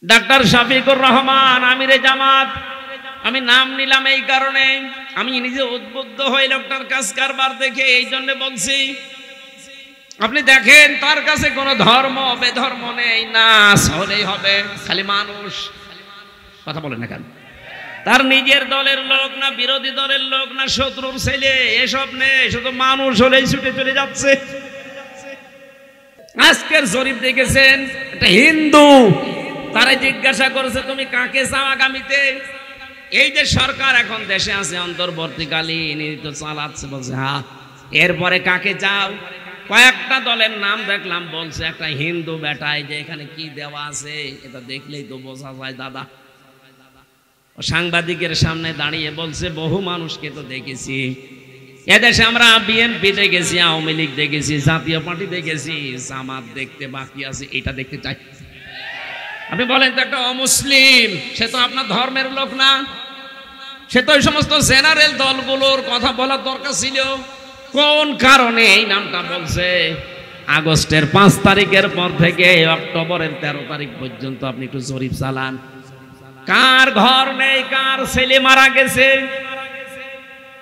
Doctor Shafiqur Rahman আমিরে জামাত, আমি নাম নিলাম এই কারণে আমি নিজে উদ্বুদ্ধ হই লোকটার কাজ কারবার দেখে, এই জন্য বলছি। আপনি দেখেন তার কাছে কোনো ধর্ম বেধর্ম নেই, নাচ হলেই হবে, খালি মানুষ। কথা বলেন না কেন? তার নিজের দলের লোক না বিরোধী দলের লোক না শত্রুর ছেলে, এসব নেই, শুধু মানুষ হলেই ছুটে চলে যাচ্ছে। আজকের জরিপ দেখেছেন, একটা হিন্দু তারা জিজ্ঞাসা করেছে তুমি কাকে চাও আগামীতে? এই যে সরকার এখন দেশে আছে অন্তর্বর্তীকালীন তো চালাচ্ছে, বলছে হ্যাঁ। এরপরে কাকে চাও? কয়েকটা দলের নাম দেখলাম, বলছে একটা হিন্দু বেটায় যে এখানে কি দেওয়া আছে এটা দেখলেই তো বোঝা যায় দাদা। সাংবাদিকের সামনে দাঁড়িয়ে বলছে বহু মানুষকে তো দেখেছি এদেশে, আমরা বিএনপি দেখেছি, আওয়ামী লীগ দেখেছি, জাতীয় পার্টি দেখেছি, জামাত দেখতে বাকি আছে, এটা দেখতে চাই। আপনি বলেন তো একটা অমুসলিম, সে তো আপনার ধর্মের লোক না, সে তো ওই সমস্ত জেনারেল দলগুলোর কথা বলার দরকার ছিল। কোন কারণে এই নামটা বলছে? আগস্টের 5 তারিখের পর থেকে অক্টোবরের 13 তারিখ পর্যন্ত আপনি একটু জরিপ চালান, কার ঘর নেই, কার ছেলে মারা গেছে,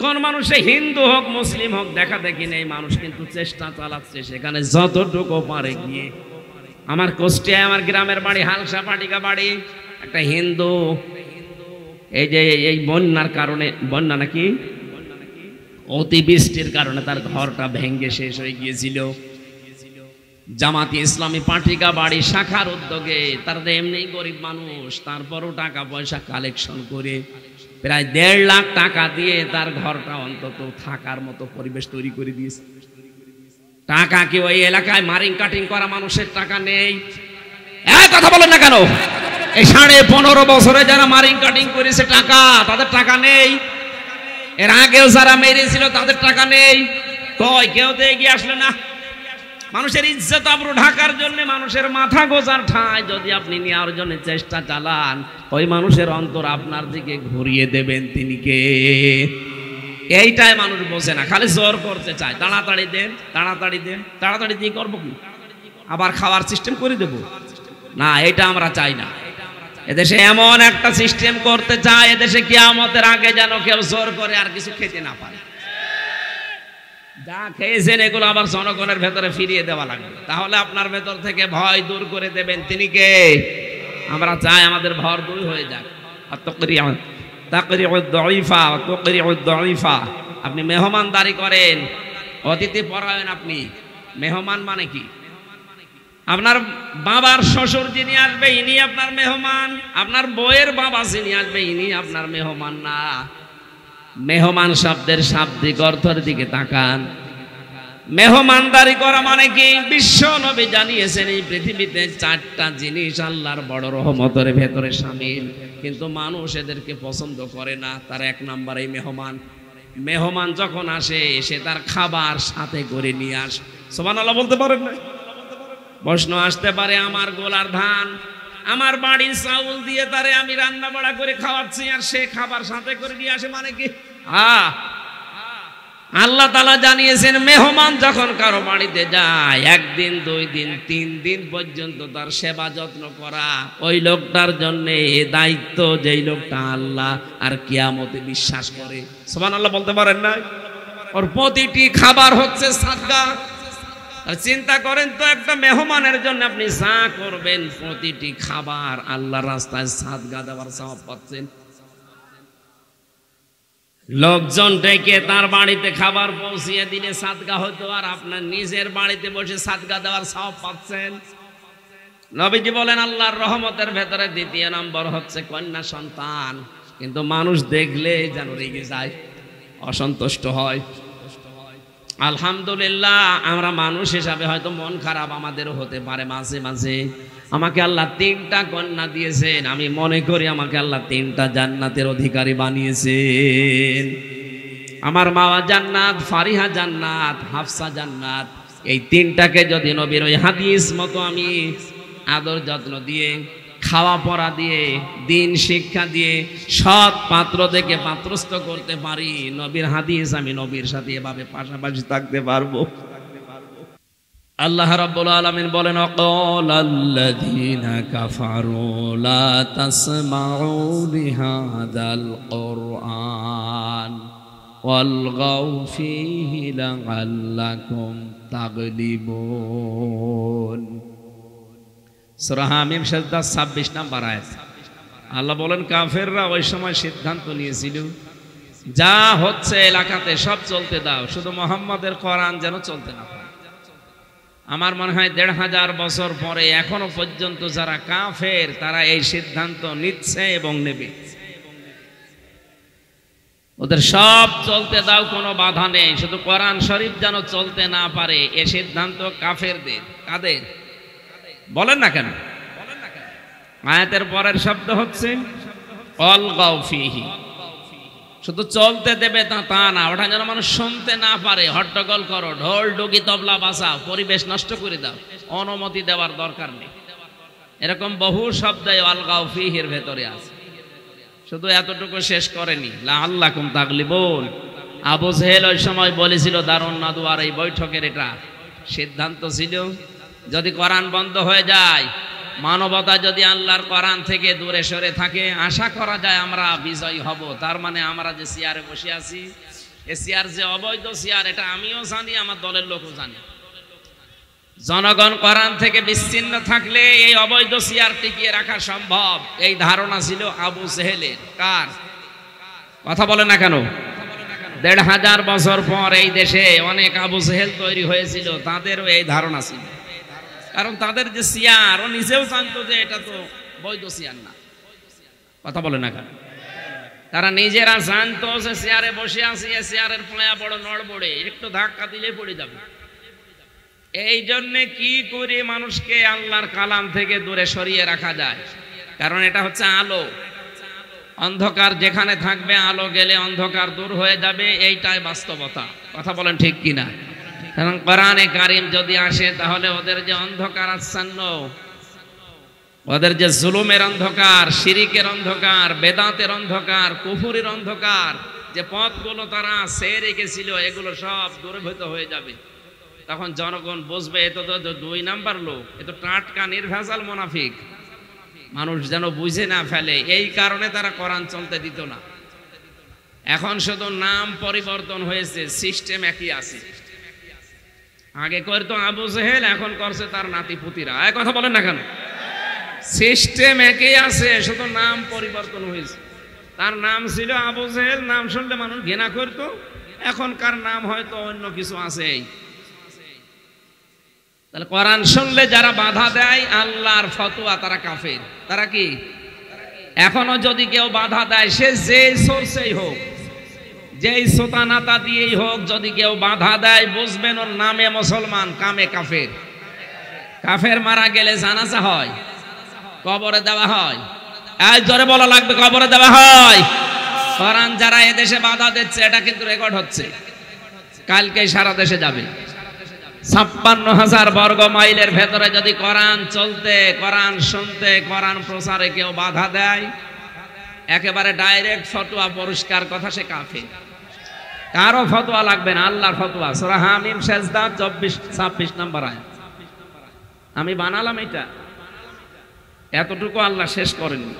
কোন মানুষে হিন্দু হোক মুসলিম হোক দেখা দেখি নেই, মানুষ কিন্তু চেষ্টা চালাচ্ছে সেখানে যতটুকু পারে গিয়ে। আমার কুষ্টিয়ায় আমার গ্রামের বাড়ি, হালসা পাটিকা বাড়ি, একটা হিন্দু এই যে এই বন্যার কারণে, বন্যা নাকি অতিবৃষ্টির কারণে তার ঘরটা ভেঙে শেষ হয়ে গিয়েছিল। জামাতি ইসলামী পাটিকা বাড়ি শাখার উদ্যোগে, তার এমনি গরিব মানুষ, তারপরও টাকা পয়সা কালেকশন করে প্রায় 1.5 লাখ টাকা দিয়ে তার ঘরটা অন্তত থাকার মতো পরিবেশ তৈরি করে দিয়েছে। টাকা কি ওই এলাকায় মারিং কাটিং করা মানুষের টাকা নেই? কথা বলেন না কেন? এই 15.5 বছরে যারা মারিং কাটিং করেছে টাকা, তাদের টাকা নেই? এর আগেও যারা মেরেছিল তাদের টাকা নেই? কই কেউ তো এগিয়ে আসলো না। মানুষের ইজ্জত আবরু ঢাকার জন্য, মানুষের মাথা গোজার ঠাঁই যদি আপনি নেওয়ার জন্য চেষ্টা চালান, ওই মানুষের অন্তর আপনার দিকে ঘুরিয়ে দেবেন তিনি কে? এইটাই মানুষ বোঝে না, খালি জোর করতে চায়, তাড়াতাড়ি দেন, তাড়াতাড়ি দেন, তাড়াতাড়ি দিয়ে করবো কি? আবার খাওয়ার সিস্টেম করে দেব না, এটা আমরা চাই না। এদেশে এমন একটা সিস্টেম করতে চায়, এদেশে কিয়ামতের আগে যেন কেউ জোর করে আর কিছু খেতে না পারে। যা খেয়েছেন এগুলো আবার জনগণের ভেতরে ফিরিয়ে দেওয়া লাগবে, তাহলে আপনার ভেতর থেকে ভয় দূর করে দেবেন তিনি কে? আমরা চাই আমাদের ভয় দূর হয়ে যাক। আপনি মেহমানদারি করেন, অতিথি পরায়ণ, আপনি মেহমান মানে কি? আপনার বাবার শ্বশুর যিনি আসবে ইনি আপনার মেহমান, আপনার বউয়ের বাবা যিনি আসবে ইনি আপনার মেহমান না। মেহমান শব্দের শাব্দিক অর্থের দিকে তাকান। মেহমানদারি করা মানে কি? বিশ্ব নবী জানিয়েছেন এই পৃথিবীতে 4টা জিনিস আল্লাহর বড় রহমতের ভেতরে শামিল, কিন্তু মানুষ এদেরকে পছন্দ করে না। তার 1 নাম্বার এই মেহমান। মেহমান যখন আসে সে তার খাবার সাথে করে নিয়ে আসে। সুবহানাল্লাহ বলতে পারেন না? প্রশ্ন আসতে পারে, আমার গোলার ধান, আমার বাড়ির চাউল দিয়ে তারে আমি রান্না বাড়া করে খাওয়াচ্ছি আর সে খাবার সাথে করে নিয়ে আসে, মানে কি? আল্লাহ তাআলা জানিয়েছেন মেহমান যখন কারো বাড়িতে যায় 1 দিন 2 দিন 3 দিন পর্যন্ত তার সেবা যত্ন করা, ওই লোকটার জন্য এই দায়িত্ব যেই লোকটা আল্লাহ আর কিয়ামতে বিশ্বাস করে। সুবহানাল্লাহ বলতে পারেন না? ওর প্রতিটি খাবার হচ্ছে সাদকা। আর চিন্তা করেন তো, একটা মেহমানের জন্য আপনি যা করবেন প্রতিটি খাবার আল্লাহর রাস্তায় সাদকা দেওয়ার সওয়াব পাচ্ছেন। লোকজন ডেকে তার বাড়িতে খাবার পৌঁছিয়ে দিলে সাদকা হতো, আর আপনার নিজের বাড়িতে বসে সাদকা দেওয়ার সওয়াব পাচ্ছেন। নবীজি বলেন আল্লাহর রহমতের ভেতরে 2য় নম্বর হচ্ছে কন্যা সন্তান। কিন্তু মানুষ দেখলে যেন রেগে যায়, অসন্তুষ্ট হয়। আলহামদুলিল্লাহ আমরা মানুষ হিসাবে হয়তো মন খারাপ আমাদেরও হতে পারে মাঝে মাঝে। আমাকে আল্লাহ 3টা কন্যা দিয়েছেন, আমি মনে করি আমাকে আল্লাহ 3টা জান্নাতের অধিকারী বানিয়েছেন। আমার মাওয়া জান্নাত, ফারিহা জান্নাত, হাফসা জান্নাত। এই 3টাকে যদি নবীর ওই হাদিস মতো আমি আদর যত্ন দিয়ে, খাওয়া পড়া দিয়ে, দিন শিক্ষা দিয়ে, সৎ পাত্র দেখে পাত্রস্থ করতে পারি, নবীর হাদিস আমি নবীর সাথে এভাবে পাশাপাশি থাকতে পারবো। আল্লাহ রাব্বুল আলামিন বলেন অকালাল্লাযীনা কাফারু লা তাসমাউ লিহাযাল কুরআন ওয়ালগাউ ফীহি লাআল্লাকুম তাগলিবুন। সূরা হামিম সাজদা 26 নম্বর আয়াত। আল্লাহ বলেন কাফেররা ওই সময় সিদ্ধান্ত নিয়েছিল যা হচ্ছে এলাকাতে সব চলতে দাও, শুধু মুহাম্মাদের কোরআন যেন চলতে না পারে। আমার মনে হয় ১৫০০ বছর পরে এখনো পর্যন্ত যারা কাফের তারা এই সিদ্ধান্ত নিচ্ছে এবং নেবে। ওদের সব চলতে দাও, কোনো বাধা নেই, শুধু কোরআন শরীফ যেন চলতে না পারে। এ সিদ্ধান্ত কাফেরদের। কাদের বলেন না কেন? আয়াতের পরের শব্দ হচ্ছে অলগাউ ফিহি, শুধু চলতে দেবে তা না, ওটা যেন মানুষ শুনতে না পারে। হট্টগোল করো, ঢোল ডুগি তবলা বাজাও, পরিবেশ নষ্ট করে দাও, অনুমতি দেওয়ার দরকার নেই। এরকম বহু শব্দ অলগাউ ফিহির ভেতরে আছে। শুধু এতটুকু শেষ করেনি, লাআল্লাকুম তাগলিবুন। আবু জেহেল ওই সময় বলেছিল দারুন নাদওয়ার এই বৈঠকের এটা সিদ্ধান্ত ছিল, যদি কোরআন বন্ধ হয়ে যায়, মানবতা যদি আল্লাহর কোরআন থেকে দূরে সরে থাকে, আশা করা যায় আমরা বিজয়ী হব। তার মানে আমরা যে চেয়ারে বসে আছি, এ চেয়ার যে অবৈধ চেয়ার এটা আমিও জানি, আমার দলের লোকও জানে। জনগণ কোরআন থেকে বিচ্ছিন্ন থাকলে এই অবৈধ চেয়ার টিকিয়ে রাখা সম্ভব, এই ধারণা ছিল আবু জেহেলের। কার কথা বলে না কেন? ১৫০০ বছর পর এই দেশে অনেক আবু জেহেল তৈরি হয়েছিল, তাদেরও এই ধারণা ছিল। কারণ তাদের যে চেয়ার, ও নিজেও জানতো যে এটা তো বৈধ চেয়ার না। কথা বলে না কেন? তারা নিজেরা জানতো যে চেয়ারে বসে আছে, এ চেয়ারের পায়া বড় নড়বড়ে, একটু ধাক্কা দিলে পড়ে যাবে। এই জন্যে কি করে মানুষকে আল্লাহর কালাম থেকে দূরে সরিয়ে রাখা যায়? কারণ এটা হচ্ছে আলো। অন্ধকার যেখানে থাকবে, আলো গেলে অন্ধকার দূর হয়ে যাবে, এইটাই বাস্তবতা। কথা বলেন ঠিক কিনা? কারণ কোরআনে কারিম যদি আসে, তাহলে ওদের যে অন্ধকার আচ্ছন্ন, ওদের যে জুলুমের অন্ধকার, শিরিকের অন্ধকার, বেদাতের অন্ধকার, কুফুরের অন্ধকার, যে পথগুলো তারা ছেড়ে রেখেছিল, এগুলো সব দূরীভূত হয়ে যাবে। তখন জনগণ বুঝবে এ তো ২ নাম্বার লোক, এ তো টাটকা নির্ভেজাল মুনাফিক। মানুষ যেন বুঝে না ফেলে, এই কারণে তারা কোরআন চলতে দিত না। এখন শুধু নাম পরিবর্তন হয়েছে, সিস্টেম একই আছে। আগে করতো আবু জেহেল, এখন করছে তার নাতি পুতিরা। এই কথা বলেন না কেন? সিস্টেম একই আছে, শুধু নাম পরিবর্তন হয়েছে। তার নাম ছিল আবু জেহেল, নাম শুনলে মানুষ ঘৃণা করতো। এখনকার নাম হয়তো অন্য কিছু আছে। তাহলে কোরআন শুনলে যারা বাধা দেয় আল্লাহর ফতোয়া, তারা কাফের। তারা কি? এখনো যদি কেউ বাধা দেয়, সে যে সোর্সেই হোক, যেই সোতানাতা দিয়েই হোক, যদি কেউ বাধা দেয়, বুঝবেন ওর নামে মুসলমান, কামে কাফের। কাফের মারা গেলে জানাজা হয়, কবরে দেওয়া হয়। এই জোরে বলা লাগবে, কবরে দেওয়া হয়। কোরআন যারা এদেশে বাধা দিচ্ছে, এটা কিন্তু রেকর্ড হচ্ছে, কালকেই সারা দেশে যাবে। ৫৬,০০০ বর্গ মাইলের ভেতরে যদি কোরআন চলতে, কোরআন শুনতে, কোরআন প্রচারে কেউ বাধা দেয়, একেবারে ডাইরেক্ট ফতোয়া, পরিষ্কার কথা, সে কাফের। কারো ফতোয়া লাগবে না, আল্লাহর ফতোয়া। সূরা হামিম সাজদা ২৬-২৬ নম্বর আয়াত। আমি বানালাম এটা, এতটুকু আল্লাহ শেষ করেননি।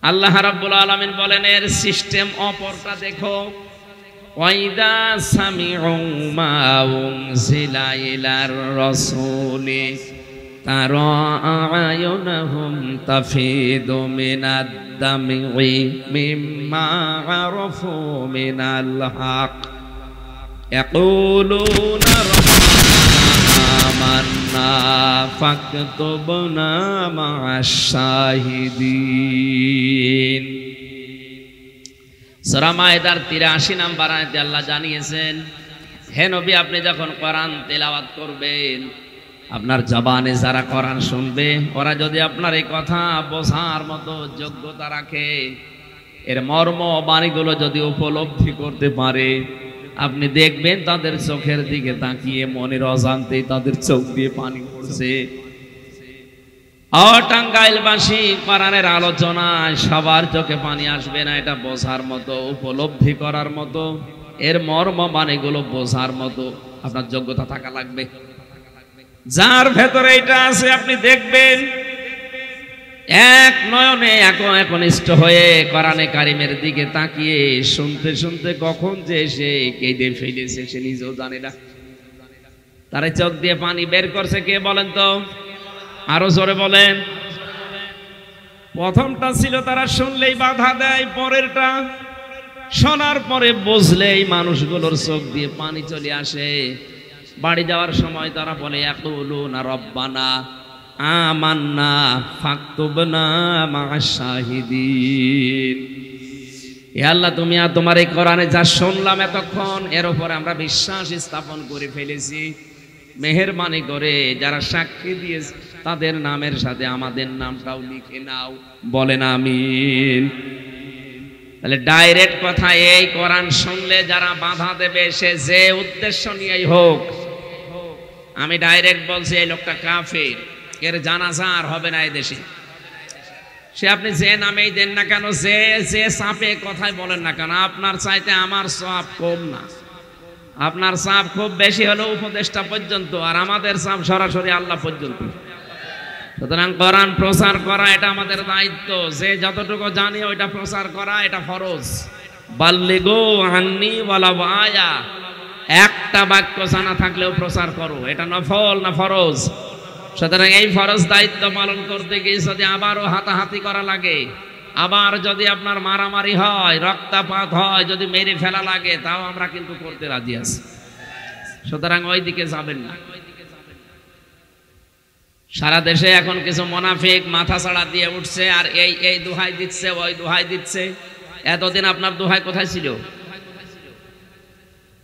আল্লাহ রাব্বুল আলামিন বলেন এর সিস্টেম অপরটা দেখো। ওয়াইদা সামিউ মা উনজিলা ইলার রাসূলি তারা আয়ুনহুম তাফিদু মিনাদ দামি মিম্মা আরাফু মিনাল হক ইয়াকুলুনা রাব্বানা আমান্না ফাকতুবনা মা'আশ শাহিদিন। সূরা মায়েদার ৮৩ নম্বর আয়াতে আল্লাহ জানিয়েছেন, হে নবী, আপনি যখন কোরআন তেলাওয়াত করবেন, আপনার জবানে যারা কোরআন শুনবে, ওরা যদি আপনার এই কথা বোঝার মতো যোগ্যতা রাখে, এর মর্ম বাণীগুলো যদি উপলব্ধি করতে পারে, আপনি দেখবেন তাদের চোখের দিকে তাকিয়ে মনের অজান্তেই তাদের চোখ দিয়ে পানি পড়ছে। টাঙ্গাইলবাসী কোরআনের আলোচনায় সবার চোখে পানি আসবে না, এটা বোঝার মতো, উপলব্ধি করার মতো, এর মর্ম বাণীগুলো বোঝার মতো আপনার যোগ্যতা থাকা লাগবে। যার ভেতরে এটা আছে আপনি দেখবেন এক নয়নে একনিষ্ঠ হয়ে কোরআনে কারিমের দিকে তাকিয়ে শুনতে শুনতে কখন যে সে কেঁদে ফেলেছে সে নিজেও জানে না। তারে চোখ দিয়ে পানি বের করছে কে বলেন তো? আরো জোরে বলেন। প্রথমটা ছিল তারা শুনলেই বাধা দেয়, পরেরটা শোনার পরে বুঝলেই মানুষগুলোর চোখ দিয়ে পানি চলে আসে। বাড়ি যাওয়ার সময় তারা বলে ইয়াকুলুনা রব্বানা আমান্না ফাকতুবনা মা'আশ শাহিদিন। হে আল্লাহ, তুমি আর তোমার এই কোরআনে যা শুনলাম এতক্ষণ এর উপরে আমরা বিশ্বাস স্থাপন করে ফেলেছি, মেহেরবানি করে যারা সাক্ষী দিয়েছে তাদের নামের সাথে আমাদের নামটাও লিখে নাও। বলেন আমিন। তাহলে ডাইরেক্ট কথা, এই কোরআন শুনলে যারা বাধা দেবে সে যে উদ্দেশ্য নিয়েই হোক, আমি ডাইরেক্ট বলছি এই লোকটা কাফের, এর জানাজা আর হবে না এই দেশে। সে আপনি যে নামেই দেন না কেন, যে যে চাপে কথাই বলেন না কেন, আপনার চাইতে আমার চাপ কম না। আপনার চাপ খুব বেশি হলো উপদেষ্টা পর্যন্ত, আর আমাদের চাপ সরাসরি আল্লাহ পর্যন্ত। সুতরাং কোরআন প্রচার করা এটা আমাদের দায়িত্ব। যে যতটুকু জানি ওইটা প্রচার করা এটা ফরজ। বাল্লিগু আন্নি ওয়ালাউ আয়া, একটা বাক্য জানা থাকলেও প্রচার করো, এটা নফল না ফরজ। সুতরাং এই ফরজ দায়িত্ব পালন করতে গিয়ে যদি আবারও হাতাহাতি করা লাগে, আবার যদি আপনার মারামারি হয়, রক্তপাত হয়, যদি মেরে ফেলা লাগে, তাও আমরা কিন্তু করতে রাজি আছি। সুতরাং ওই দিকে যাবেন না। সারা দেশে এখন কিছু মুনাফিক মাথা ছাড়া দিয়ে উঠছে, আর এই দোহাই দিচ্ছে, ওই দোহাই দিচ্ছে। এতদিন আপনার দোহাই কোথায় ছিল?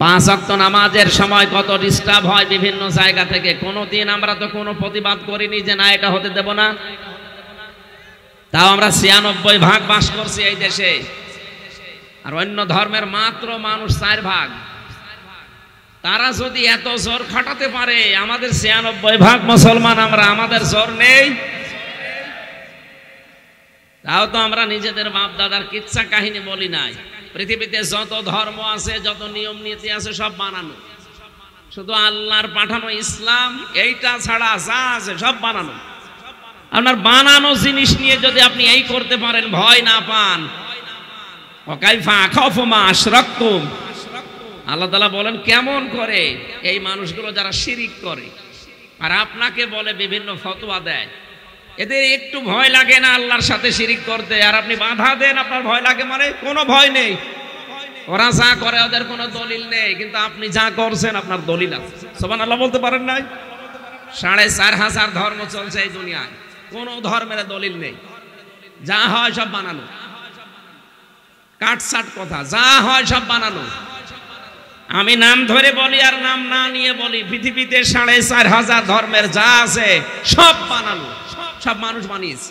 5 ওয়াক্ত নামাজের সময় কত ডিস্টার্ব হয় বিভিন্ন জায়গা থেকে, কোনোদিন আমরা তো কোনো প্রতিবাদ করিনি যে না এটা হতে দেব না। তাও আমরা 96% বাস করছি এই দেশে, আর অন্য ধর্মের মাত্র মানুষ 4%। তারা যদি এত জোর খাটাতে পারে, আমাদের 96% মুসলমান আমরা, আমাদের জোর নেই। তাও তো আমরা নিজেদের বাপ দাদার কিচ্ছা কাহিনী বলি নাই। পৃথিবীতে যত ধর্ম আছে, যত নিয়ম নীতি আছে, সব বানানো। শুধু আল্লাহর পাঠানো ইসলাম এইটা ছাড়া যা আছে সব বানানো। আপনার বানানো জিনিস নিয়ে যদি আপনি এই করতে পারেন, ভয় না পান, ওয়াকাইফা আখাফু মা আশরাকতুম, আল্লাহ তাআলা বলেন কেমন করে এই মানুষগুলো যারা শিরিক করে আর আপনাকে বলে বিভিন্ন ফতোয়া দেয়, এদের একটু ভয় লাগে না আল্লাহর সাথে শিরিক করতে, আর আপনি বাধা দেন আপনার ভয় লাগে। মানে কোনো ভয় নেই, ওরা যা করে ওদের কোনো দলিল নেই, কিন্তু আপনি যা করছেন আপনার দলিল আছে। সুবহানাল্লাহ বলতে পারেন নাই? 4,500 ধর্ম চলছে এই দুনিয়ায়, কোনো ধর্মের দলিল নেই, যা হয় সব বানানো, কাটসাট কথা, যা হয় সব বানানো। আমি নাম ধরে বলি আর নাম না নিয়ে বলি, পৃথিবীতে 4,500 ধর্মের যা আছে সব বানানো, সব মানুষ বানিয়েছে।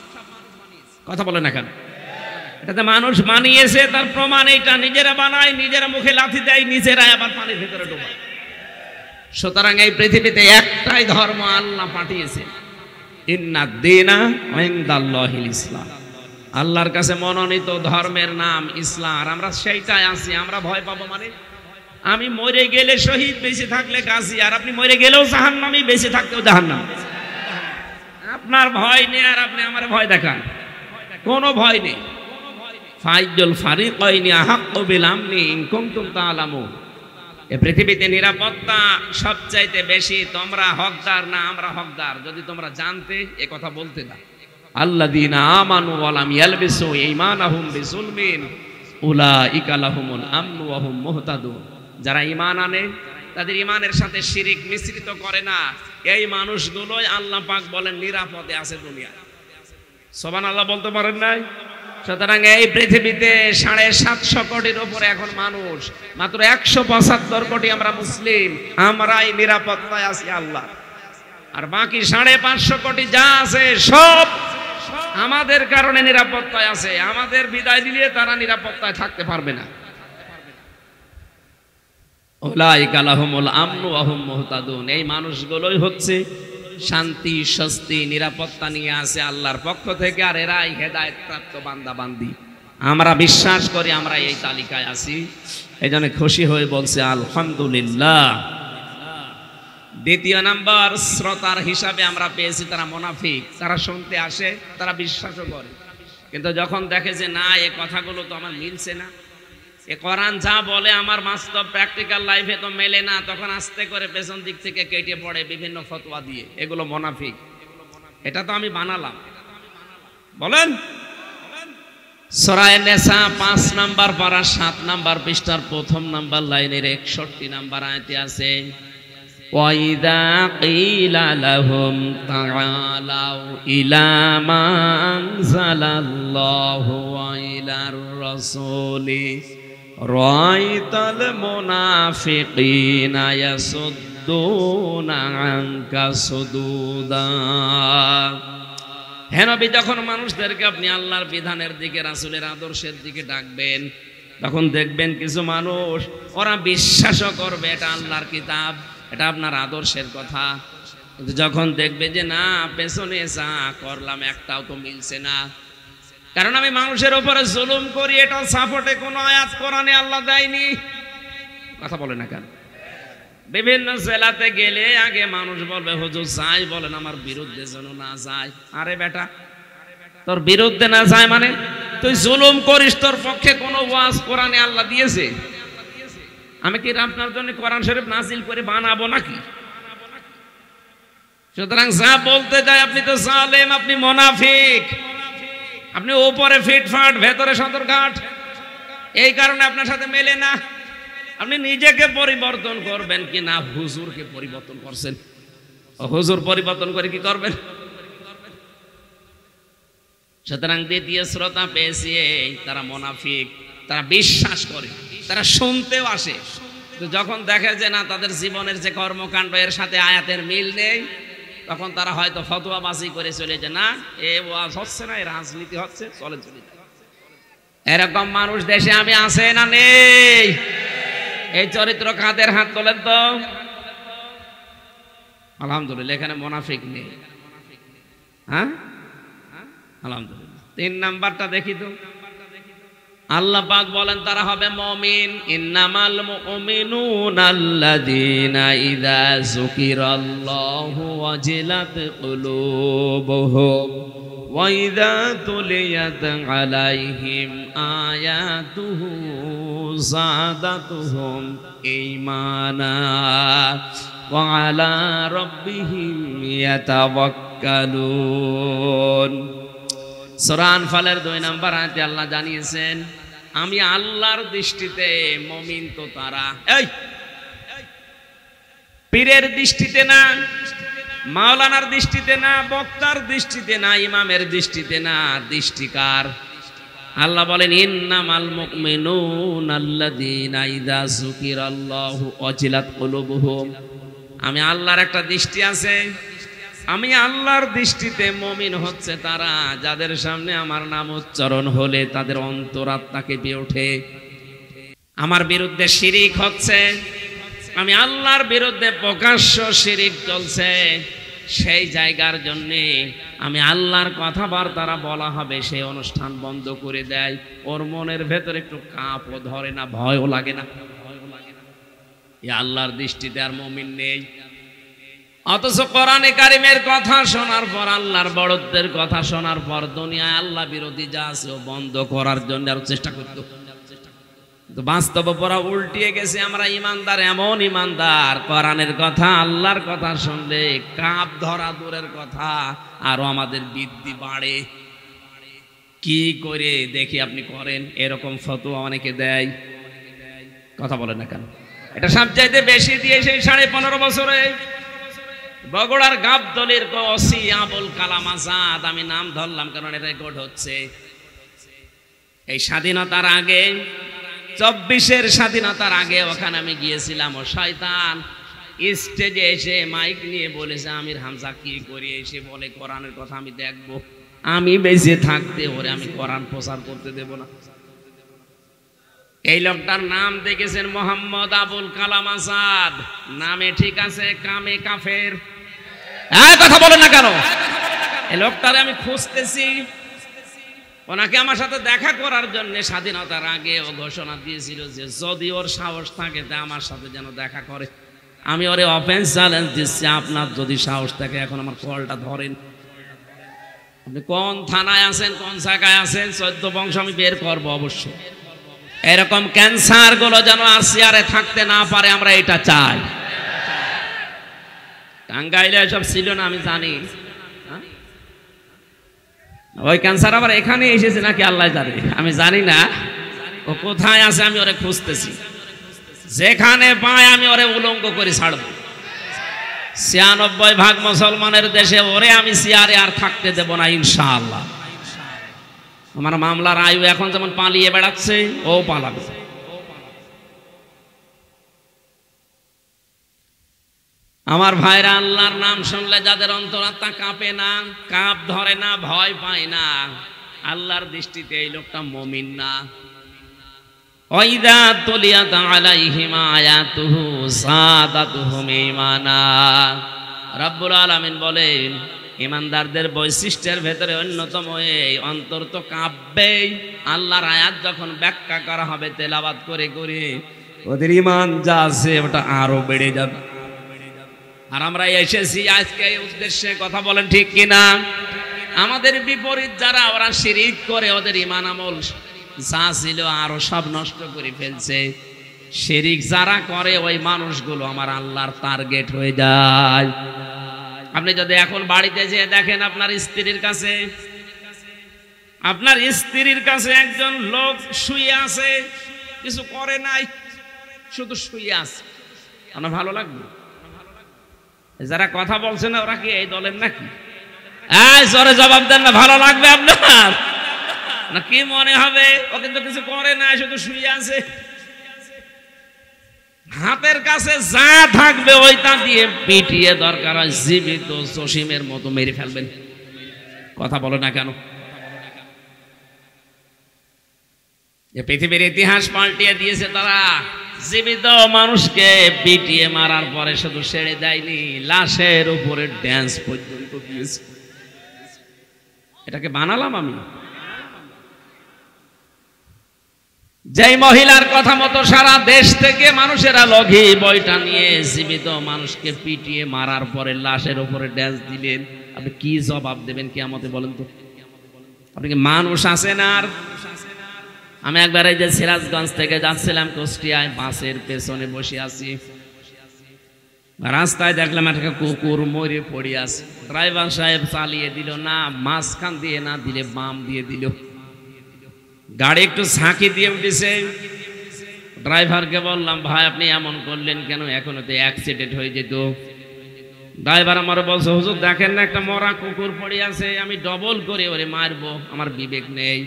কথা বলে না কেন? এটাতে মানুষ বানিয়েছে, তার প্রমাণ এইটা। নিজেরা বানায়, নিজেরা মুখে লাথি দেয়, নিজেরাই আবার পানির ভিতরে ডোবায়। সুতরাং এই পৃথিবীতে একটাই ধর্ম আল্লাহ পাঠিয়েছে, ইন্নাদ-দীনা ইনদাল্লাহিল ইসলাম। আল্লাহর কাছে মনোনীত ধর্মের নাম ইসলাম, আর আমরা সেইটাই আছি। আমরা ভয় পাবো মানে? আমি মরে গেলে শহীদ, বেঁচে থাকলে গাজী, আর আপনি মরে গেলেও জাহান্নামী, বেঁচে থাকতেও জাহান্নাম। আপনার ভয় নেই, আর আপনি আমার ভয় দেখান, কোনো ভয় নেই। ফাইজুল ফারিকাইনি আহাক্কু বিল আমনি ইন কুনতুম তা'লামুন। এই পৃথিবীতে নিরাপত্তা সবচাইতে বেশি তোমরা হকদার না আমরা হকদার, যদি তোমরা জানতে এ কথা বলতে না। আল্লাযীনা আমানু ওয়া লাম ইয়ালবিসু ঈমানাহুম বিযুলমিন উলাইকা লাহুমুল আমনু ওয়া হুম মুহতাদুন। যারা ঈমান আনে, তাদের ঈমানের সাথে শিরিক মিশ্রিত করে না, এই মানুষগুলোই আল্লাহ পাক বলেন নিরাপদে আছে দুনিয়ায়। সুবহানাল্লাহ বলতে পারেন নাই? সুতরাং এই পৃথিবীতে 750 কোটির উপরে এখন মানুষ, মাত্র 175 কোটি আমরা মুসলিম, আমরাই নিরাপত্তায় আছি আল্লাহ। আর বাকি 550 কোটি যা আছে সব আমাদের কারণে নিরাপত্তায় আছে। আমাদের বিদায় দিলে তারা নিরাপত্তায় থাকতে পারবে না। উলাইকা লাহুমুল আমনু ওয়া হুম মুহতাদুন। এই মানুষগুলোই হচ্ছে শান্তি, স্বস্তি, নিরাপত্তা নিয়ে আসে আল্লাহর পক্ষ থেকে, আর এরাই হেদায়েত প্রাপ্ত বান্দা বান্দি। আমরা বিশ্বাস করি আমরা এই তালিকায় আছি, এই জন্য খুশি হয়ে বলছে আলহামদুলিল্লাহ। দ্বিতীয় নাম্বার শ্রোতার হিসাবে আমরা পেয়েছি তারা মুনাফিক। তারা শুনতে আসে, তারা বিশ্বাসও করে, কিন্তু যখন দেখে যে না এই কথাগুলো তো আমার মিলছে না, এ কোরআন যা বলে আমার বাস্তব প্র্যাকটিক্যাল লাইফে তো মেলে না, তখন আস্তে করে পেছন দিক থেকে কেটে পড়ে বিভিন্ন ফতোয়া দিয়ে। এগুলো মুনাফিক। এটা তো আমি বানালাম। বলেন সূরা নিসা ৫ নাম্বার পারা ৭ নাম্বার পৃষ্ঠার প্রথম নাম্বার লাইনের ৬১ নাম্বার আয়াতে আছে ওয়াইদা কিলা লাহুম তাআলাউ ইলা মা আনজালাল্লাহু ওয়া ইলার রাসূলি রাআইতাল মুনাফিকিনা ইয়াসুদ্দুনা আনকা সুদুদা। হে নবী, যখন মানুষদেরকে আপনি আল্লাহর বিধানের দিকে, রাসূলের আদর্শের দিকে ডাকবেন, তখন দেখবেন কিছু মানুষ ওরা বিশ্বাসও করবে এটা আল্লাহর কিতাব, এটা আপনার আদর্শের কথা, কিন্তু যখন দেখবে যে না পেছনে যা করলাম একটাও তো মিলছে না, কারণ আমি মানুষের উপরে জুলুম করি, এটা সাপোর্টে কোনো আয়াত কোরআনে আল্লাহ দেয়নি। কথা বলে না কেন? বিভিন্ন জেলাতে গেলে আগে মানুষ বলবে হুজুর যাই বলেন আমার বিরুদ্ধে যেন না যায়। আরে বেটা, তোর বিরুদ্ধে না যায় মানে তুই জুলুম করিস, তোর পক্ষে কোনো ওয়াজ কোরআনে আল্লাহ দিয়েছে? আমি কি আপনার জন্য কোরআন শরীফ নাজিল করে বানাবো নাকি? সুতরাং যা বলতে যায় আপনি তো জালেম, আপনি মুনাফিক, আপনি উপরে ফিটফাট ভেতরে সদরঘাট, এই কারণে আপনার সাথে মেলে না। আপনি নিজেকে পরিবর্তন করবেন কি না হুজুরকে পরিবর্তন করছেন? হুজুর পরিবর্তন করে কি করবেন? সুতরাং দ্বিতীয় শ্রোতা পেয়েছি তারা মুনাফিক, তারা বিশ্বাস করে, তারা শুনতেও আসে, তো যখন দেখে যে না তাদের জীবনের যে কর্মকাণ্ড এর সাথে আয়াতের মিল নেই, তখন তারা হয়তো ফতোয়াবাজি করে চলে যায়, না এ ওয়াজ হচ্ছে না, এ রাজনীতি হচ্ছে, চলে চলে যায়। এরকম মানুষ দেশে আমি আছে না নেই? এই চরিত্র কাদের? হাত তোলেন তো। আলহামদুলিল্লাহ, এখানে মুনাফিক নেই। হ্যাঁ আলহামদুলিল্লাহ। ৩ নাম্বারটা দেখি তো। আল্লাহ পাক বলেন তারা হবে মুমিন। ইন্নামাল মুমিনুনা আল্লাযীনা ইযা যুকিরাল্লাহু ওয়াজিলাত কুলুবুহুম ওয়া ইযা তুলিয়াত আলাইহিম আয়াতুহু যাদাতুহুম ঈমানা ওয়া আলা রাব্বিহিম ইয়াতাওয়াক্কালুন। সূরা আনফালের 2 নম্বর আয়াতে আল্লাহ জানিয়েছেন আমি আল্লাহর দৃষ্টিতে মুমিন তো তারা, এই পীরের দৃষ্টিতে না, মাওলানার দৃষ্টিতে না, বক্তার দৃষ্টিতে না, ইমামের দৃষ্টিতে না, দৃষ্টিকার। আল্লাহ বলেন ইন্নামাল মুমিনুনা আল্লাযীনা ইযা যুকিরাল্লাহু ওয়াজিলাত কুলুবুহুম। আমি আল্লাহর একটা দৃষ্টি আছে, আমি আল্লাহর দৃষ্টিতে মুমিন হচ্ছে তারা যাদের সামনে আমার নাম উচ্চারণ হলে তাদের অন্তরাত্মা কেঁপে ওঠে। আমার বিরুদ্ধে শিরিক হচ্ছে, আমি আল্লাহর বিরুদ্ধে প্রকাশ্য শিরিক চলছে, সেই জায়গার জন্য আমি আল্লাহর কথাবার্তা বলা হবে সেই অনুষ্ঠান বন্ধ করে দেয়। ওর মনের ভেতরে একটু কাঁপও ধরে না, ভয়ও লাগে না। এই আল্লাহর দৃষ্টিতে আর মুমিন নেই। অথচ কোরআনে কারিমের কথা শোনার পর, আল্লাহর বড়ত্বের কথা শোনার পর দুনিয়ায় আল্লাহ বিরোধী যা আছে ও বন্ধ করার জন্য আরো চেষ্টা করত। কিন্তু বাস্তব পড়া উল্টিয়ে গেছে। আমরা ইমানদার, এমন ইমানদার কোরআনের কথা আল্লাহর কথা শুনলে কাঁপ ধরা দূরের কথা আরো আমাদের বৃদ্ধি বাড়ে। কি করে দেখি আপনি করেন, এরকম ফতোয়া অনেকে দেয়। কথা বলেন না কেন? এটা সবচাইতে বেশি দিয়েছে 15.5 বছরে বগুড়ার গাবতলীর ওসি আবুল কালাম আজাদ। আমি নাম ধরলাম কারণ এটা রেকর্ড হচ্ছে। এই স্বাধীনতার আগে, 24-এর স্বাধীনতার আগে ওখানে আমি গিয়েছিলাম। ও শয়তান স্টেজে এসে মাইক নিয়ে বলেছে আমির হামজা কি করি, এসে বলে কোরআনের কথা আমি দেখবো, আমি বেঁচে থাকতে ওরে আমি কোরআন প্রচার করতে দেব না। এই লোকটার নাম দেখেছেন মোহাম্মদ আবুল কালাম আজাদ। নামে ঠিক আছে, কামে কাফের। কথা বলেন না কেন? এই লোকটারে আমি খুঁজতেছি, ওনাকে আমার সাথে দেখা করার জন্য স্বাধীনতার আগে ও ঘোষণা দিয়েছিল যে যদি ওর সাহস থাকে তা আমার সাথে যেন দেখা করে। আমি ওরে অফেন্স চ্যালেঞ্জ দিচ্ছি, আপনার যদি সাহস থাকে এখন আমার কলটা ধরেন। আপনি কোন থানায় আছেন, কোন জায়গায় আছেন, 14 বংশ আমি বের করব অবশ্য। এরকম ক্যান্সার গুলো যেন আর চেয়ারে থাকতে না পারে, আমরা এটা চাই। টাঙ্গাইলে এসব ছিল না আমি জানি, ওই ক্যান্সার আবার এখানে এসেছে নাকি আল্লাহ জানে, আমি জানি না। ও কোথায় আছে আমি ওরে খুঁজতেছি, যেখানে পাই আমি ওরে উলঙ্গ করে ছাড়ব। 96% মুসলমানের দেশে ওরে আমি চেয়ারে আর থাকতে দেব না ইনশাআল্লাহ। আমার মামলার আয়ু এখন যেমন পালিয়ে বেড়াচ্ছে, ও পালাবে। আমার ভাইরা, আল্লাহর নাম শুনলে যাদের অন্তরাত্মা কাঁপে না, কাঁপ ধরে না, ভয় পায় না, আল্লাহর দৃষ্টিতে এই লোকটা মুমিন না। ওয়াইদা তুলিয়াত আলাইহিম আয়াতুহু যাদাতুহুম ঈমানা। রব্বুল আলামিন বলেন, ঈমানদারদের বৈশিষ্ট্যের ভেতরে অন্যতম এই অন্তর তো কাঁপবেই। আল্লাহর আয়াত যখন ব্যাখ্যা করা হবে তেলাওয়াত করে করে, ওদের ঈমান যা আছে ওটা আরো বেড়ে যাবে। আর আমরা এসেছি আজকে এই উদ্দেশ্যে, কথা বলেন ঠিক কিনা? আমাদের বিপরীত যারা, ওরা শিরিক করে, ওদের ঈমান আমল যা ছিল আরো সব নষ্ট করে ফেলছে। শিরিক যারা করে ওই মানুষগুলো আমার আল্লাহর টার্গেট হয়ে যায়। আপনি যদি এখন বাড়িতে যেয়ে দেখেন, আপনার স্ত্রীর কাছে একজন লোক শুয়ে আছে, কিছু করে নাই, শুধু শুয়ে আছে, আপনার ভালো লাগবে? যারা কথা বলছে না ওরা কি এই দলের নাকি? জোরে জবাব দেন না, ভালো লাগবে আপনার না? কি মনে হবে ও কিন্তু কিছু করে না, শুধু শুয়ে আছে। হাতের কাছে যা থাকবে ওইটা দিয়ে পিটিয়ে দরকার হয় জীবিত জসিমের মতো মেরে ফেলবেন। কথা বলে না কেন? পৃথিবীর ইতিহাস পাল্টিয়ে দিয়েছে তারা। জীবিত মানুষকে পিটিয়ে মারার পরে শুধু ছেড়ে দেয়নি, লাশের উপরে ড্যান্স পর্যন্ত দিয়েছে। এটাকে বানালাম আমি? যেই মহিলার কথা মতো সারা দেশ থেকে মানুষেরা লগি বইটা নিয়ে জীবিত মানুষকে পিটিয়ে মারার পরে লাশের উপরে ড্যান্স দিলেন, আপনি কি জবাব দেবেন কিয়ামতে বলেন তো? আপনি কি মানুষ আছেন? আর আমি একবার এই যে সিরাজগঞ্জ থেকে যাচ্ছিলাম কুষ্টিয়ায়, বাসের পেছনে বসে আছি, রাস্তায় দেখলাম একটা কুকুর মরে পড়ে আছে। ড্রাইভার সাহেব চালিয়ে দিল না, মাঝখান দিয়ে না দিলে বাম দিয়ে দিল। গাড়ি একটু ঝাঁকি দিয়ে উঠেছে। ড্রাইভারকে বললাম, ভাই আপনি এমন করলেন কেন? এখন তো অ্যাক্সিডেন্ট হয়ে যেত। ড্রাইভার আমার বলছে, হুজুর দেখেন না একটা মরা কুকুর পড়ে আছে, আমি ডবল করে ওরে মারবো, আমার বিবেক নেই।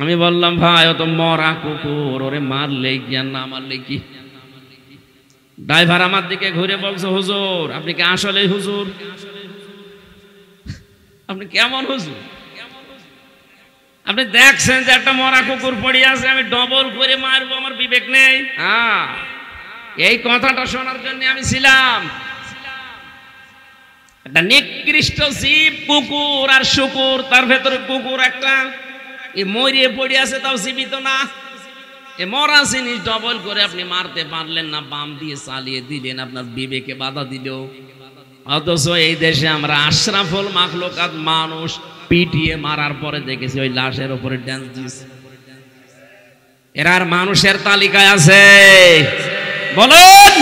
আমি বললাম, ভাই ও তো মরা কুকুর, ওরে মারলে কি আর না মারলে কি? ড্রাইভার আমার দিকে ঘুরে বলছে, হুজুর আপনি কি আসলে হুজুর? আপনি কেমন হুজুর? আপনি দেখছেন যে একটা মরা কুকুর পড়ে আছে, আমি ডবল করে মারবো, আমার বিবেক নেই? হ্যাঁ, এই কথাটা শোনার জন্য আমি ছিলাম। একটা নিকৃষ্ট জীব কুকুর, আর শুকুর, তার ভেতরে কুকুর একটা, মরিয়ে পড়ে আছে, তাও জীবিত না। মরা জিনিস ডবল করে আপনি মারতে পারলেন না, বাম দিয়ে চালিয়ে দিলেন, আপনার বিবেকে বাধা দিল। অথচ এই দেশে আমরা আশরাফুল মাখলুকাত মানুষ পিটিয়ে মারার পরে দেখেছি ওই লাশের উপরে ড্যান্স দিয়েছে। এরা আর মানুষের তালিকায় আছে? বলেন।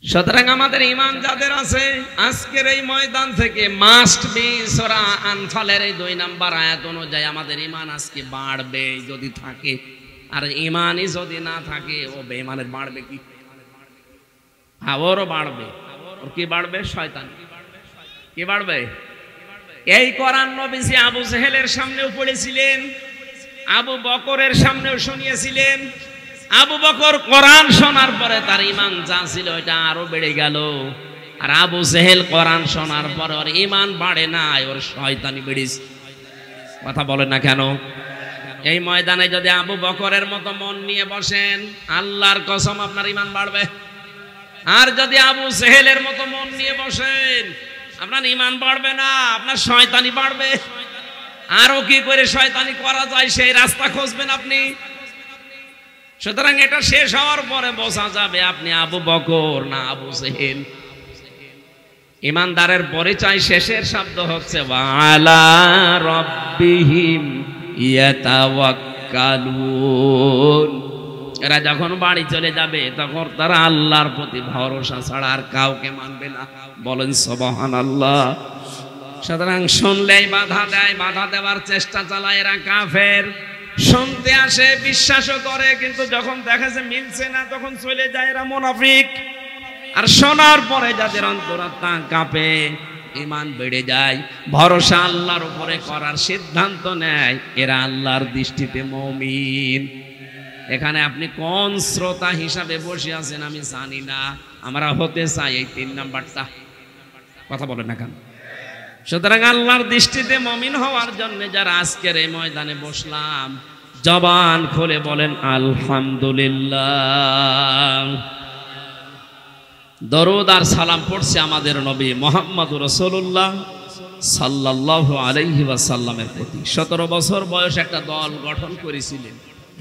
সুতরাং আমাদের ঈমান যাদের আছে, আজকের এই ময়দান থেকে মাস্ট বি সূরা আনফালের এই 2 নম্বর আয়াত অনুযায়ী আমাদের ঈমান আজকে বাড়বে যদি থাকে। আর ঈমানই যদি না থাকে, ও বেঈমানের বাড়বে কি? হ্যাঁ, ওরও বাড়বে। ওর কি বাড়বে? শয়তান। কি বাড়বে? এই কোরআন নবীজি আবু জেহেলের সামনেও পড়েছিলেন, আবু বকরের সামনেও শুনিয়েছিলেন। আবু বকর কোরআন শোনার পরে তার ঈমান যা ছিল ওইটা আরো বেড়ে গেল, আর আবু জেহেল কোরআন শোনার পরে ওর ঈমান বাড়ে নাই, ওর শয়তানি বেড়েছে। কথা বলেন না কেন? এই ময়দানে যদি আবু বকরের মতো মন নিয়ে বসেন, আল্লাহর কসম আপনার ঈমান বাড়বে। আর যদি আবু সেহেলের মতো মন নিয়ে বসেন, আপনার ঈমান বাড়বে না, আপনার শয়তানি বাড়বে। আরো কি করে শয়তানি করা যায় সেই রাস্তা খুঁজবেন আপনি। সুতরাং এটা শেষ হওয়ার পরে বোঝা যাবে আপনি আবু বকর না আবু সেহেল। ইমানদারের পরিচয় শেষের শব্দ হচ্ছে ওয়ালা রাব্বিহিম ইয়াতাওয়াক্কালুন। এরা যখন বাড়ি চলে যাবে তখন তারা আল্লাহর প্রতি ভরসা ছাড়া আর কাউকে মানবে না। বলেন সুবহানাল্লাহ। সুতরাং শুনলেই বাধা দেয়, বাধা দেওয়ার চেষ্টা চালায়, এরা কাফের। শুনতে আসে, বিশ্বাসও করে, কিন্তু যখন দেখা যায় মিলছে না তখন চলে যায়, এরা মুনাফিক। আর শোনার পরে যাদের অন্তরাত্মা কাঁপে, ঈমান বেড়ে যায়, ভরসা আল্লাহর উপরে করার সিদ্ধান্ত নেয়, এরা আল্লাহর দৃষ্টিতে মুমিন। এখানে আপনি কোন শ্রোতা হিসাবে বসে আছেন আমি জানি না, আমরা হতে চাই এই 3 নাম্বারটা। কথা বলেন না কেন? সুতরাং আল্লাহর দৃষ্টিতে মুমিন হওয়ার জন্য যারা আজকের এই ময়দানে বসলাম, জবান খুলে বলেন আলহামদুলিল্লাহ। দরুদ আর সালাম পড়ছে আমাদের নবী মুহাম্মদুর রাসূলুল্লাহ সাল্লাল্লাহু আলাইহি ওয়াসাল্লামের প্রতি। 17 বছর বয়সে একটা দল গঠন করেছিলেন,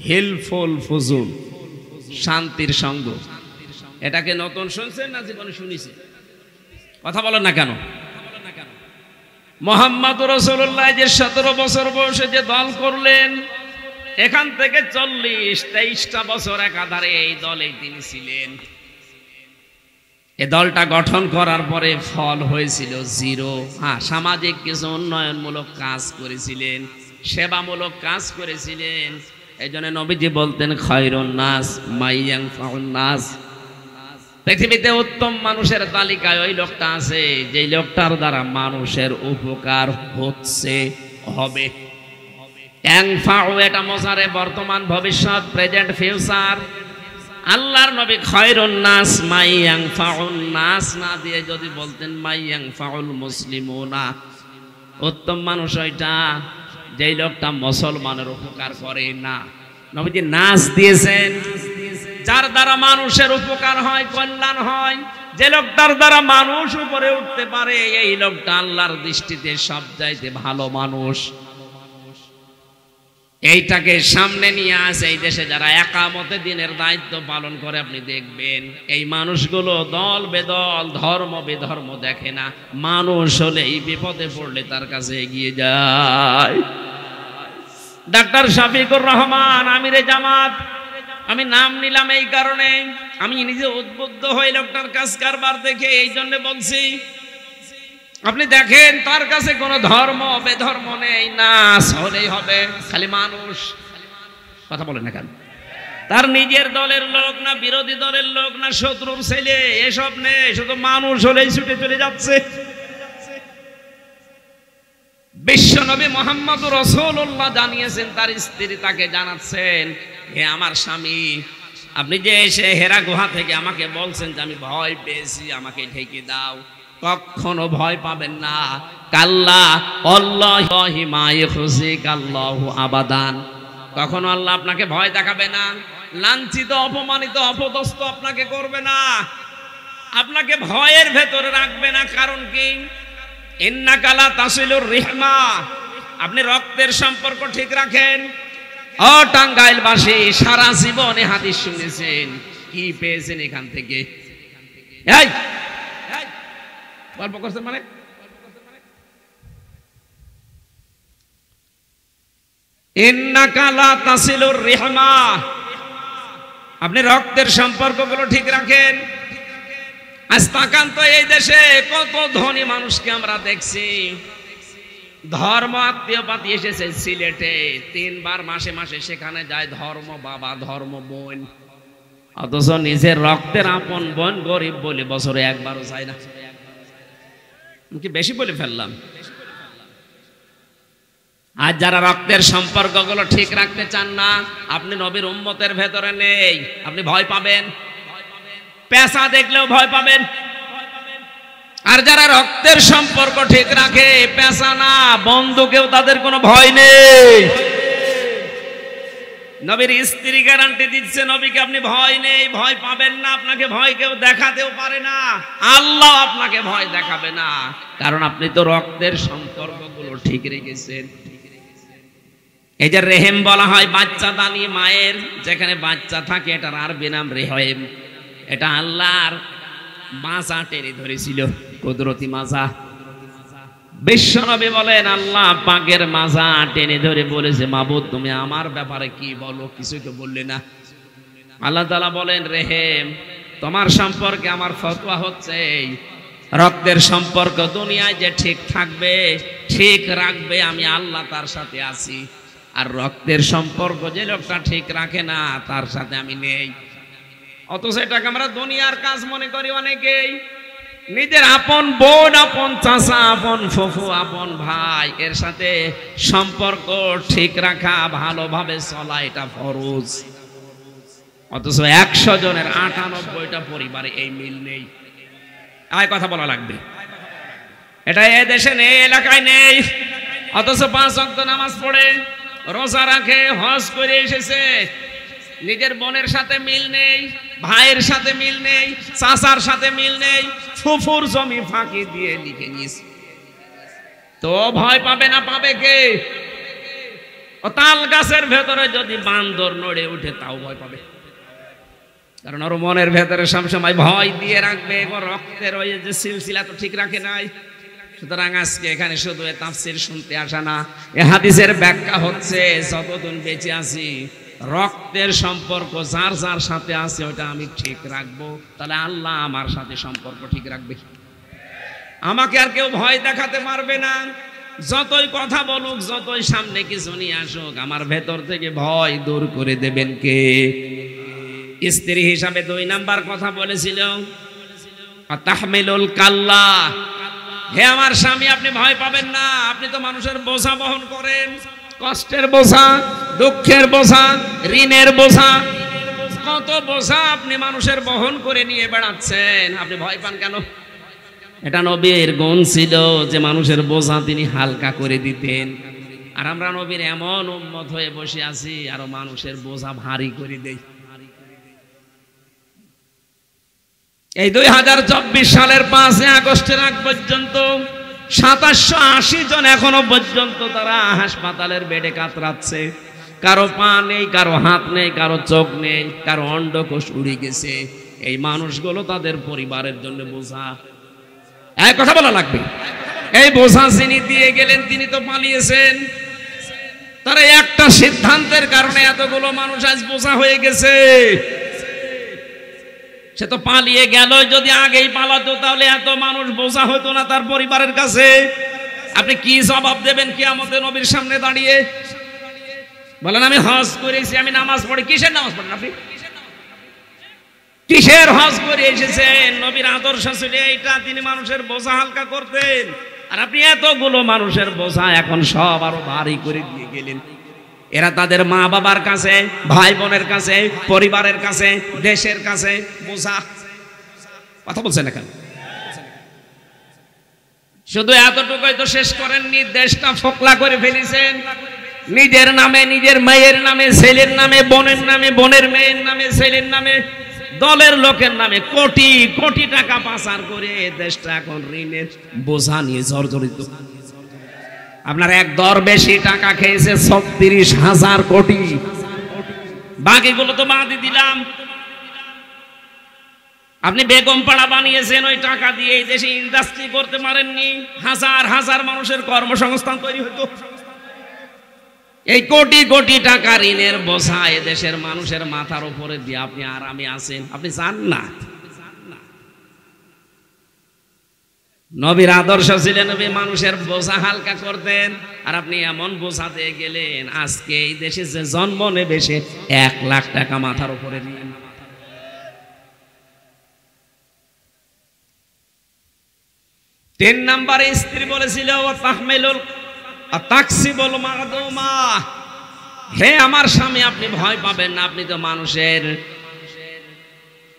হিলফুল ফুজুল, শান্তির সঙ্গ। এটাকে নতুন শুনছেন না জীবনে শুনেছেন? কথা বলেন না কেন? মুহাম্মদুর রাসূলুল্লাহ যে 17 বছর বয়সে যে দল করলেন, এখান থেকে 40-23টা বছর একাধারে এই দলেই তিনি ছিলেন। এই দলটা গঠন করার পরে ফল হয়েছিল 0। হ্যাঁ, সামাজিক কিছু উন্নয়নমূলক কাজ করেছিলেন, সেবামূলক কাজ করেছিলেন। এই জন্য নবীজি বলতেন খায়রুন নাস মাইয়ানফাউন নাস। পৃথিবীতে উত্তম মানুষের তালিকায় ওই লোকটা আছে যেই লোকটার দ্বারা মানুষের উপকার হচ্ছে, হবে। ইয়ানফাউ এটা মোজারে, বর্তমান ভবিষ্যৎ, প্রেজেন্ট ফিউচার। আল্লাহর নবী খায়রুন নাস মাইয়ানফাউন নাস না দিয়ে যদি বলতেন মাইয়ানফাউল মুসলিমুনা, উত্তম মানুষ ওইটা যেই লোকটা মুসলমানের উপকার করে না। নবীজি নাস দিয়েছেন, যার দ্বারা মানুষের উপকার হয়, কল্যাণ হয়, যে লোকটার দ্বারা মানুষ উপরে উঠতে পারে, এই লোকটা আল্লাহর দৃষ্টিতে সবচাইতে ভালো মানুষ। এইটাকে সামনে নিয়ে আসে এই দেশে যারা একামতে দিনের দায়িত্ব পালন করে, আপনি দেখবেন এই মানুষগুলো দল বেদল, ধর্ম বেধর্ম দেখে না। মানুষ হলে এই বিপদে পড়লে তার কাছে এগিয়ে যায়। ডাক্তার শফিকুর রহমান আমিরে জামাত, আমি নাম নিলাম এই কারণে, আমি নিজে উদ্বুদ্ধ হই লোকটার কাজ কারবার দেখে, এই জন্য বলছি। আপনি দেখেন তার কাছে কোনো ধর্ম বেধর্ম নেই, নাস হলেই হবে, খালি মানুষ। কথা বলেন না কেন? তার নিজের দলের লোক না, বিরোধী দলের লোক না, শত্রুর ছেলে, এসব নেই, শুধু মানুষ হলেই ছুটে চলে যাচ্ছে। বিশ্বনবী মুহাম্মদুর রাসূলুল্লাহ জানিয়েছেন, তার স্ত্রী তাকে জানাচ্ছেন, হে আমার স্বামী, আপনি যে এসে হেরা গুহা থেকে আমাকে বলছেন যে আমি ভয় পেয়েছি, আমাকে ঢেকে দাও, কখনো ভয় পাবেন না। কাল্লা আল্লাহি মা ইখজিকাল্লাহু আবাদান, কখনো আল্লাহ আপনাকে ভয় দেখাবে না, লাঞ্ছিত অপমানিত অপদস্থ আপনাকে করবে না, আপনাকে ভয়ের ভেতরে রাখবে না। কারণ কি? ইন্নাকা লা তাসিলুর রিহমা, আপনি রক্তের সম্পর্ক ঠিক রাখেন। ও টাঙ্গাইলবাসী, সারা জীবনে হাদিস শুনেছেন, কি পেয়েছেন এখান থেকে? এই গল্প করছেন মানে? ইন্নাকা লা তাসিলুর রিহমা, আপনি রক্তের সম্পর্কগুলো ঠিক রাখেন। আজ তাকান তো, এই দেশে কত ধনী মানুষকে আমরা দেখছি, ধর্ম আত্মীয় পাতি এসেছে সিলেটে, 3 বার মাসে মাসে সেখানে যায় ধর্ম বাবা ধর্ম বোন, অথচ নিজের রক্তের আপন বোন গরিব বলে বছরে একবারও যায় না। কি বেশি বলে ফেললাম? আর যারা রক্তের সম্পর্কগুলো ঠিক রাখতে চান না, আপনি নবীর উম্মতের ভেতরে নেই, আপনি ভয় পাবেন, পেশা দেখলেও ভয় পাবেন। আর যারা রক্তের সম্পর্ক ঠিক রাখে, পেশা না বন্ধুকেও তাদের কোনো ভয় নেই। নবীর স্ত্রী গ্যারান্টি দিচ্ছে নবীকে আপনি ভয় নেই, ভয় পাবেন না, আপনাকে ভয় কেউ দেখাতেও পারে না, আল্লাহ আপনাকে ভয় দেখাবে না, কারণ আপনি তো রক্তের সম্পর্কগুলো ঠিক রেখেছেন। এই যে রেহেম বলা হয় বাচ্চা দানি মায়ের, যেখানে বাচ্চা থাকে এটার আরবি নাম রেহেম। এটা আল্লাহর মাজা টেনে ধরেছিল, কুদরতি মাজা। বিশ্বনবী বলেন আল্লাহ পাকের মাজা টেনে ধরে বলেছে মাবুদ তুমি আমার ব্যাপারে কি বলো, কিছুই তো বললে না। আল্লাহ তাআলা বলেন রেহেম তোমার সম্পর্কে আমার ফতোয়া হচ্ছে রক্তের সম্পর্ক দুনিয়ায় যে ঠিক থাকবে, ঠিক রাখবে, আমি আল্লাহ তার সাথে আছি। আর রক্তের সম্পর্ক যে লোকটা ঠিক রাখে না তার সাথে আমি নেই। অথচ এটাকে আমরা দুনিয়ার কাজ মনে করি অনেকেই। নিজের আপন বোন, আপন চাচা, আপন ফুফু, আপন ভাই এর সাথে সম্পর্ক ঠিক রাখা, ভালোভাবে চলা এটা ফরজ। অথচ 100 জনের 98টা পরিবারে এই মিল নেই। আয় কথা বলা লাগবে, এটা এ দেশে নেই, এলাকায় নেই। অথচ 5 ওয়াক্ত নামাজ পড়ে, রোজা রাখে, হজ করে এসেছে, নিজের বোনের সাথে মিল নেই, ভাইয়ের সাথে মিল নেই, চাচার সাথে মিল নেই, ফুফুর জমি ফাঁকি দিয়ে লিখে নিয়েছে। তো ভয় পাবে না, পাবে কে? ও তাল গাছের ভেতরে যদি বান্দর নড়ে উঠে তাও ভয় পাবে, কারণ ওর মনের ভেতরে সবসময় ভয় দিয়ে রাখবে। ও রক্তের ওই যে সিলসিলা তো ঠিক রাখে নাই। সুতরাং আজকে এখানে শুধু এ তাফসীর শুনতে আসা না, এ হাদিসের ব্যাখ্যা হচ্ছে যতদিন বেঁচে আছি রক্তের সম্পর্ক যার যার সাথে আছে ওটা আমি ঠিক রাখবো, তাহলে আল্লাহ আমার সাথে সম্পর্ক ঠিক রাখবে। আমাকে আর কেউ ভয় দেখাতে পারবে না। যতই কথা বলুক, যতই সামনে কিছু নিয়ে আসুক, আমার ভেতর থেকে ভয় দূর করে দেবেন কে? স্ত্রী হিসাবে 2 নাম্বার কথা বলেছিল তাহমিলুল কাল্লা। হে আমার স্বামী আপনি ভয় পাবেন না, আপনি তো মানুষের বোঝা বহন করেন, কষ্টের বোঝা, দুঃখের বোঝা, ঋণের বোঝা, কত বোঝা আপনি মানুষের বহন করে নিয়ে বেড়াচ্ছেন, আপনি ভয় পান কেন? এটা নবীর গুণ ছিল যে মানুষের বোঝা তিনি হালকা করে দিতেন। আর আমরা নবীর এমন উম্মত হয়ে বসে আছি আরো মানুষের বোঝা ভারী করে দেই। এই 2024 সালের 5 আগস্টের আগ পর্যন্ত 2780 জন এখনো পর্যন্ত তারা হাসপাতালের বেডে কাতরাচ্ছে। কারো পা নেই, কারো হাত নেই, কারো চোখ নেই, কারো অন্ডকোষ উড়ে গেছে। এই মানুষগুলো তাদের পরিবারের জন্য বোঝা। এক কথা বলা লাগবে, এই বোঝা যিনি দিয়ে গেলেন তিনি তো পালিয়েছেন। তারা একটা সিদ্ধান্তের কারণে এতগুলো মানুষ আজ বোঝা হয়ে গেছে। সে তো পালিয়ে গেল, যদি আগেই পালাতো তাহলে এত মানুষ বোঝা হতো না তার পরিবারের কাছে। আপনি কি জবাব দেবেন কিয়ামতে নবীর সামনে দাঁড়িয়ে? বলেন আমি হজ করেছি, আমি নামাজ পড়ি। কিসের নামাজ পড়েন আপনি? কিসের হজ করে এসেছেন? নবীর আদর্শ ছিল এইটা, তিনি মানুষের বোঝা হালকা করতেন। আর আপনি এতগুলো মানুষের বোঝা এখন সব আরো ভারী করে দিয়ে গেলেন। এরা তাদের মা বাবার কাছে, ভাই বোনের কাছে, পরিবারের কাছে, দেশের কাছে বোঝা। কথা বলছেন না কেন? শুধু এতটুকুই তো শেষ করেননি, দেশটা ফোকলা করে ফেলেছেন। নিজের নামে, নিজের মেয়ের নামে, ছেলের নামে, বোনের নামে, বোনের মেয়ের নামে, ছেলের নামে, দলের লোকের নামে কোটি কোটি টাকা পাচার করে দেশটা এখন ঋণের বোঝা নিয়ে জর্জরিত। আপনার এক দরবেশি টাকা খেয়েছে 36,000 কোটি, বাকিগুলো তো বাদই দিলাম। আপনি বেগম পাড়া বানিয়েছেন, ওই টাকা দিয়ে এই দেশে ইন্ডাস্ট্রি করতে পারেননি, হাজার হাজার মানুষের কর্মসংস্থান তৈরি হতো। এই কোটি কোটি টাকা ঋণের বোঝা এদেশের মানুষের মাথার উপরে দিয়ে আপনি আরামে আছেন, আপনি চান না। নবীর আদর্শ ছিলেন নবী মানুষের বোঝা হালকা করতেন, আর আপনি এমন বোঝা দিয়ে গেলেন আজকে এই দেশে যে জন্ম নেবে সে 1 লাখ টাকা মাথার উপরে নিয়ে। 3 নম্বরে স্ত্রী বলেছিল তাহমিলুল তাকসিবুল মাদুমা। হে আমার স্বামী আপনি ভয় পাবেন না, আপনি তো মানুষের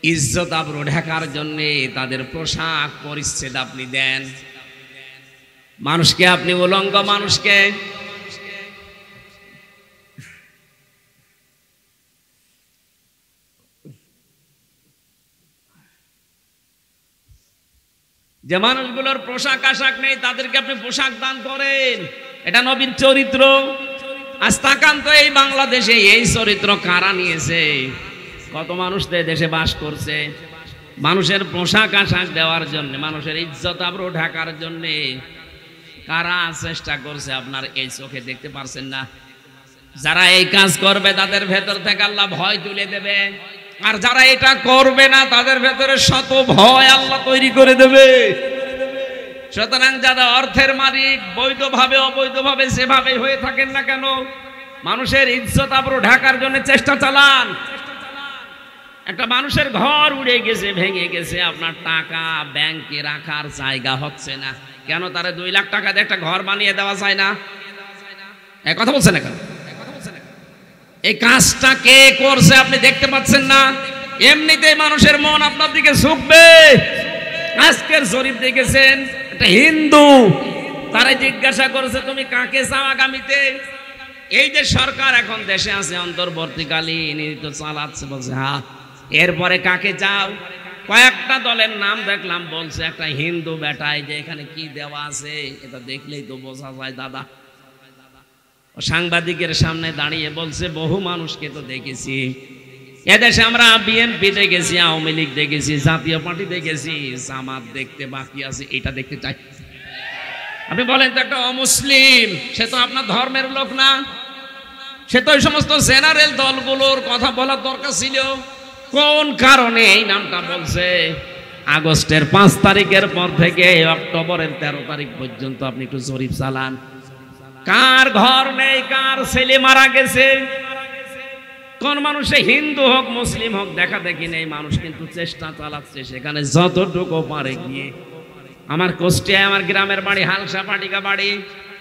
ইজ্জত আবরু ঢাকার জন্য তাদের পোশাক পরিচ্ছেদ আপনি দেন। মানুষকে আপনি উলঙ্গ মানুষকে যে মানুষগুলোর পোশাক আশাক নেই তাদেরকে আপনি পোশাক দান করেন, এটা নবীর চরিত্র। আজ তাকান তো এই বাংলাদেশে এই চরিত্র কারা নিয়েছে? কত মানুষ দেশে বাস করছে, মানুষের পোশাক আশাক দেওয়ার জন্য, মানুষের ইজ্জত আবরু ঢাকার জন্য কারা চেষ্টা করছে আপনার এই চোখে দেখতে পারছেন না? যারা এই কাজ করবে তাদের ভেতর থেকে আল্লাহ ভয় তুলে দেবে, আর যারা এটা করবে না তাদের ভেতরে শত ভয় আল্লাহ তৈরি করে দেবে। সুতরাং যারা অর্থের মালিক বৈধভাবে অবৈধভাবে সেভাবে হয়ে থাকেন না কেন, মানুষের ইজ্জত আবরু ঢাকার জন্য চেষ্টা চালান। একটা মানুষের ঘর উড়ে গেছে, ভেঙে গেছে, আপনার টাকা ব্যাংকে রাখার জায়গা হচ্ছে না কেন? তারা 2 লাখ টাকা দিয়ে একটা ঘর বানিয়ে দেওয়া যায় না? এই কথা বলছেন না কেন? এই কাজটা কে করছে আপনি দেখতে পাচ্ছেন না? এমনিতেই মানুষের মন আপনার দিকে ঝুঁকবে। আজকের জরিপ দেখেছেন, একটা হিন্দু তারা জিজ্ঞাসা করেছে তুমি কাকে চাও আগামীতে? এই যে সরকার এখন দেশে আছে অন্তর্বর্তীকালীন তো চালাচ্ছে, বলছে হ্যাঁ। এরপরে কাকে চাও? কয়েকটা দলের নাম দেখলাম, বলছে একটা হিন্দু বেটায় যে এখানে কি দেওয়া আছে এটা দেখলেই তো বোঝা যায় দাদা। সাংবাদিকের সামনে দাঁড়িয়ে বলছে বহু মানুষকে তো দেখেছি এদেশে, আমরা বিএনপি দেখেছি, আওয়ামী লীগ দেখেছি, জাতীয় পার্টি দেখেছি, জামাত দেখতে বাকি আছে, এটা দেখতে চাই। আপনি বলেন তো একটা অমুসলিম, সে তো আপনার ধর্মের লোক না, সে তো ওই সমস্ত জেনারেল দলগুলোর কথা বলার দরকার ছিল। কোন কারণে এই নামটা বলছে? আগস্টের 5 তারিখের পর থেকে অক্টোবরের 13 তারিখ পর্যন্ত আপনি একটু জরিপ চালান, কার ঘর নেই, কার ছেলে মারা গেছে, কোন মানুষে হিন্দু হোক মুসলিম হোক দেখা দেখি নেই। মানুষ কিন্তু চেষ্টা চালাচ্ছে সেখানে যতটুকু পারে গিয়ে। আমার কুষ্টিয়ায় আমার গ্রামের বাড়ি, হালসা পাটিকা বাড়ি,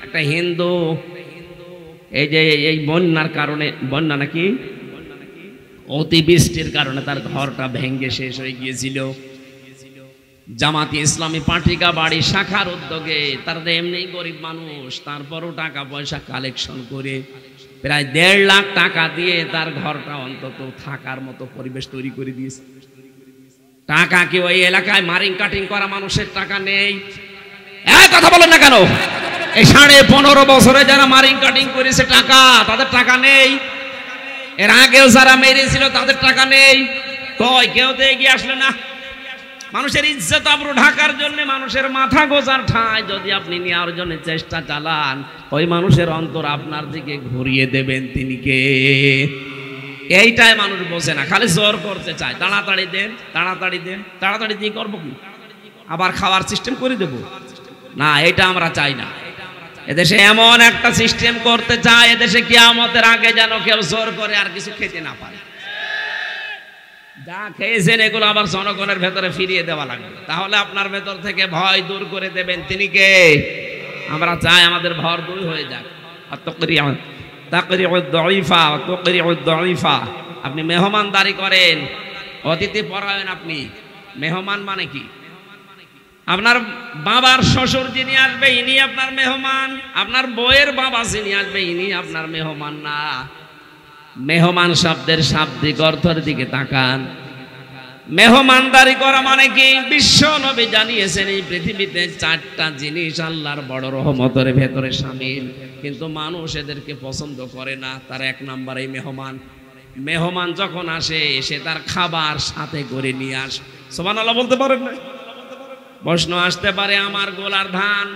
একটা হিন্দু এই যে এই বন্যার কারণে, বন্যা নাকি অতিবৃষ্টির কারণে তার ঘরটা ভেঙে শেষ হয়ে গিয়েছিল। জামাতি ইসলামী পাটিকা বাড়ি শাখার উদ্যোগে, তার এমনি গরিব মানুষ, তারপরও টাকা পয়সা কালেকশন করে প্রায় 1.5 লাখ টাকা দিয়ে তার ঘরটা অন্তত থাকার মতো পরিবেশ তৈরি করে দিয়েছে। টাকা কি ওই এলাকায় মারিং কাটিং করা মানুষের টাকা নেই? কথা বলেন না কেন? এই 15.5 বছরে যারা মারিং কাটিং করেছে টাকা, তাদের টাকা নেই? এর আগেও যারা মেরেছিল তাদের টাকা নেই? কই কেউ তো এগিয়ে আসলে না। মানুষের ইজ্জত আবরু ঢাকার জন্য, মানুষের মাথা গোজার ঠাঁই যদি আপনি নেওয়ার জন্য চেষ্টা চালান, ওই মানুষের অন্তর আপনার দিকে ঘুরিয়ে দেবেন তিনি কে? এইটাই মানুষ বোঝে না, খালি জোর করতে চায়, তাড়াতাড়ি দেন, তাড়াতাড়ি দেন, তাড়াতাড়ি দিয়ে করবো কি? আবার খাওয়ার সিস্টেম করে দেব না, এটা আমরা চাই না। এদেশে এমন একটা সিস্টেম করতে চায়, এদেশে কিয়ামতের আগে যেন কেউ জোর করে আর কিছু খেতে না পারে। যা খেয়েছেন এগুলো আবার জনগণের ভেতরে ফিরিয়ে দেওয়া লাগবে, তাহলে আপনার ভেতর থেকে ভয় দূর করে দেবেন তিনি কে? আমরা চাই আমাদের ভর দূর হয়ে যাক। আপনি মেহমানদারি করেন, অতিথি পরায়ণ। আপনি মেহমান মানে কি? আপনার বাবার শ্বশুর যিনি আসবে ইনি আপনার মেহমান, আপনার বউয়ের বাবা যিনি আসবে ইনি আপনার মেহমান না। মেহমান শব্দের শাব্দিক অর্থের দিকে তাকান। মেহমানদারি করা মানে কি? বিশ্ব নবী জানিয়েছেন এই পৃথিবীতে 4টা জিনিস আল্লাহর বড় রহমতের ভেতরে শামিল, কিন্তু মানুষ এদেরকে পছন্দ করে না। তার 1 নম্বরে মেহমান। মেহমান যখন আসে সে তার খাবার সাথে করে নিয়ে আসে। সুবহানাল্লাহ বলতে পারেন না? প্রশ্ন আসতে পারে, আমার গোলার ধান,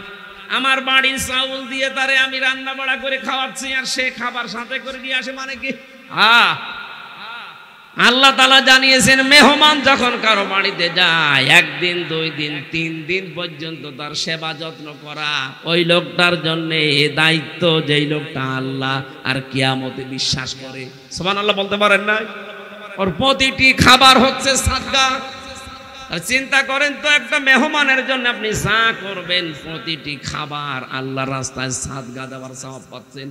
আমার বাড়ির চাউল দিয়ে তারে আমি রান্না বাড়া করে খাওয়াচ্ছি আর সে খাবার সাথে করে নিয়ে আসে, মানে কি? আল্লাহ তাআলা জানিয়েছেন মেহমান যখন কারো বাড়িতে যায় 1 দিন 2 দিন 3 দিন পর্যন্ত তার সেবা যত্ন করা, ওই লোকটার জন্য এই দায়িত্ব যেই লোকটা আল্লাহ আর কিয়ামতে বিশ্বাস করে। সুবহানাল্লাহ বলতে পারেন না? ওর প্রতিটি খাবার হচ্ছে সাদকা। আর চিন্তা করেন তো, একটা মেহমানের জন্য আপনি যা করবেন প্রতিটি খাবার আল্লাহর রাস্তায় সাদকা দেওয়ার সওয়াব পাচ্ছেন।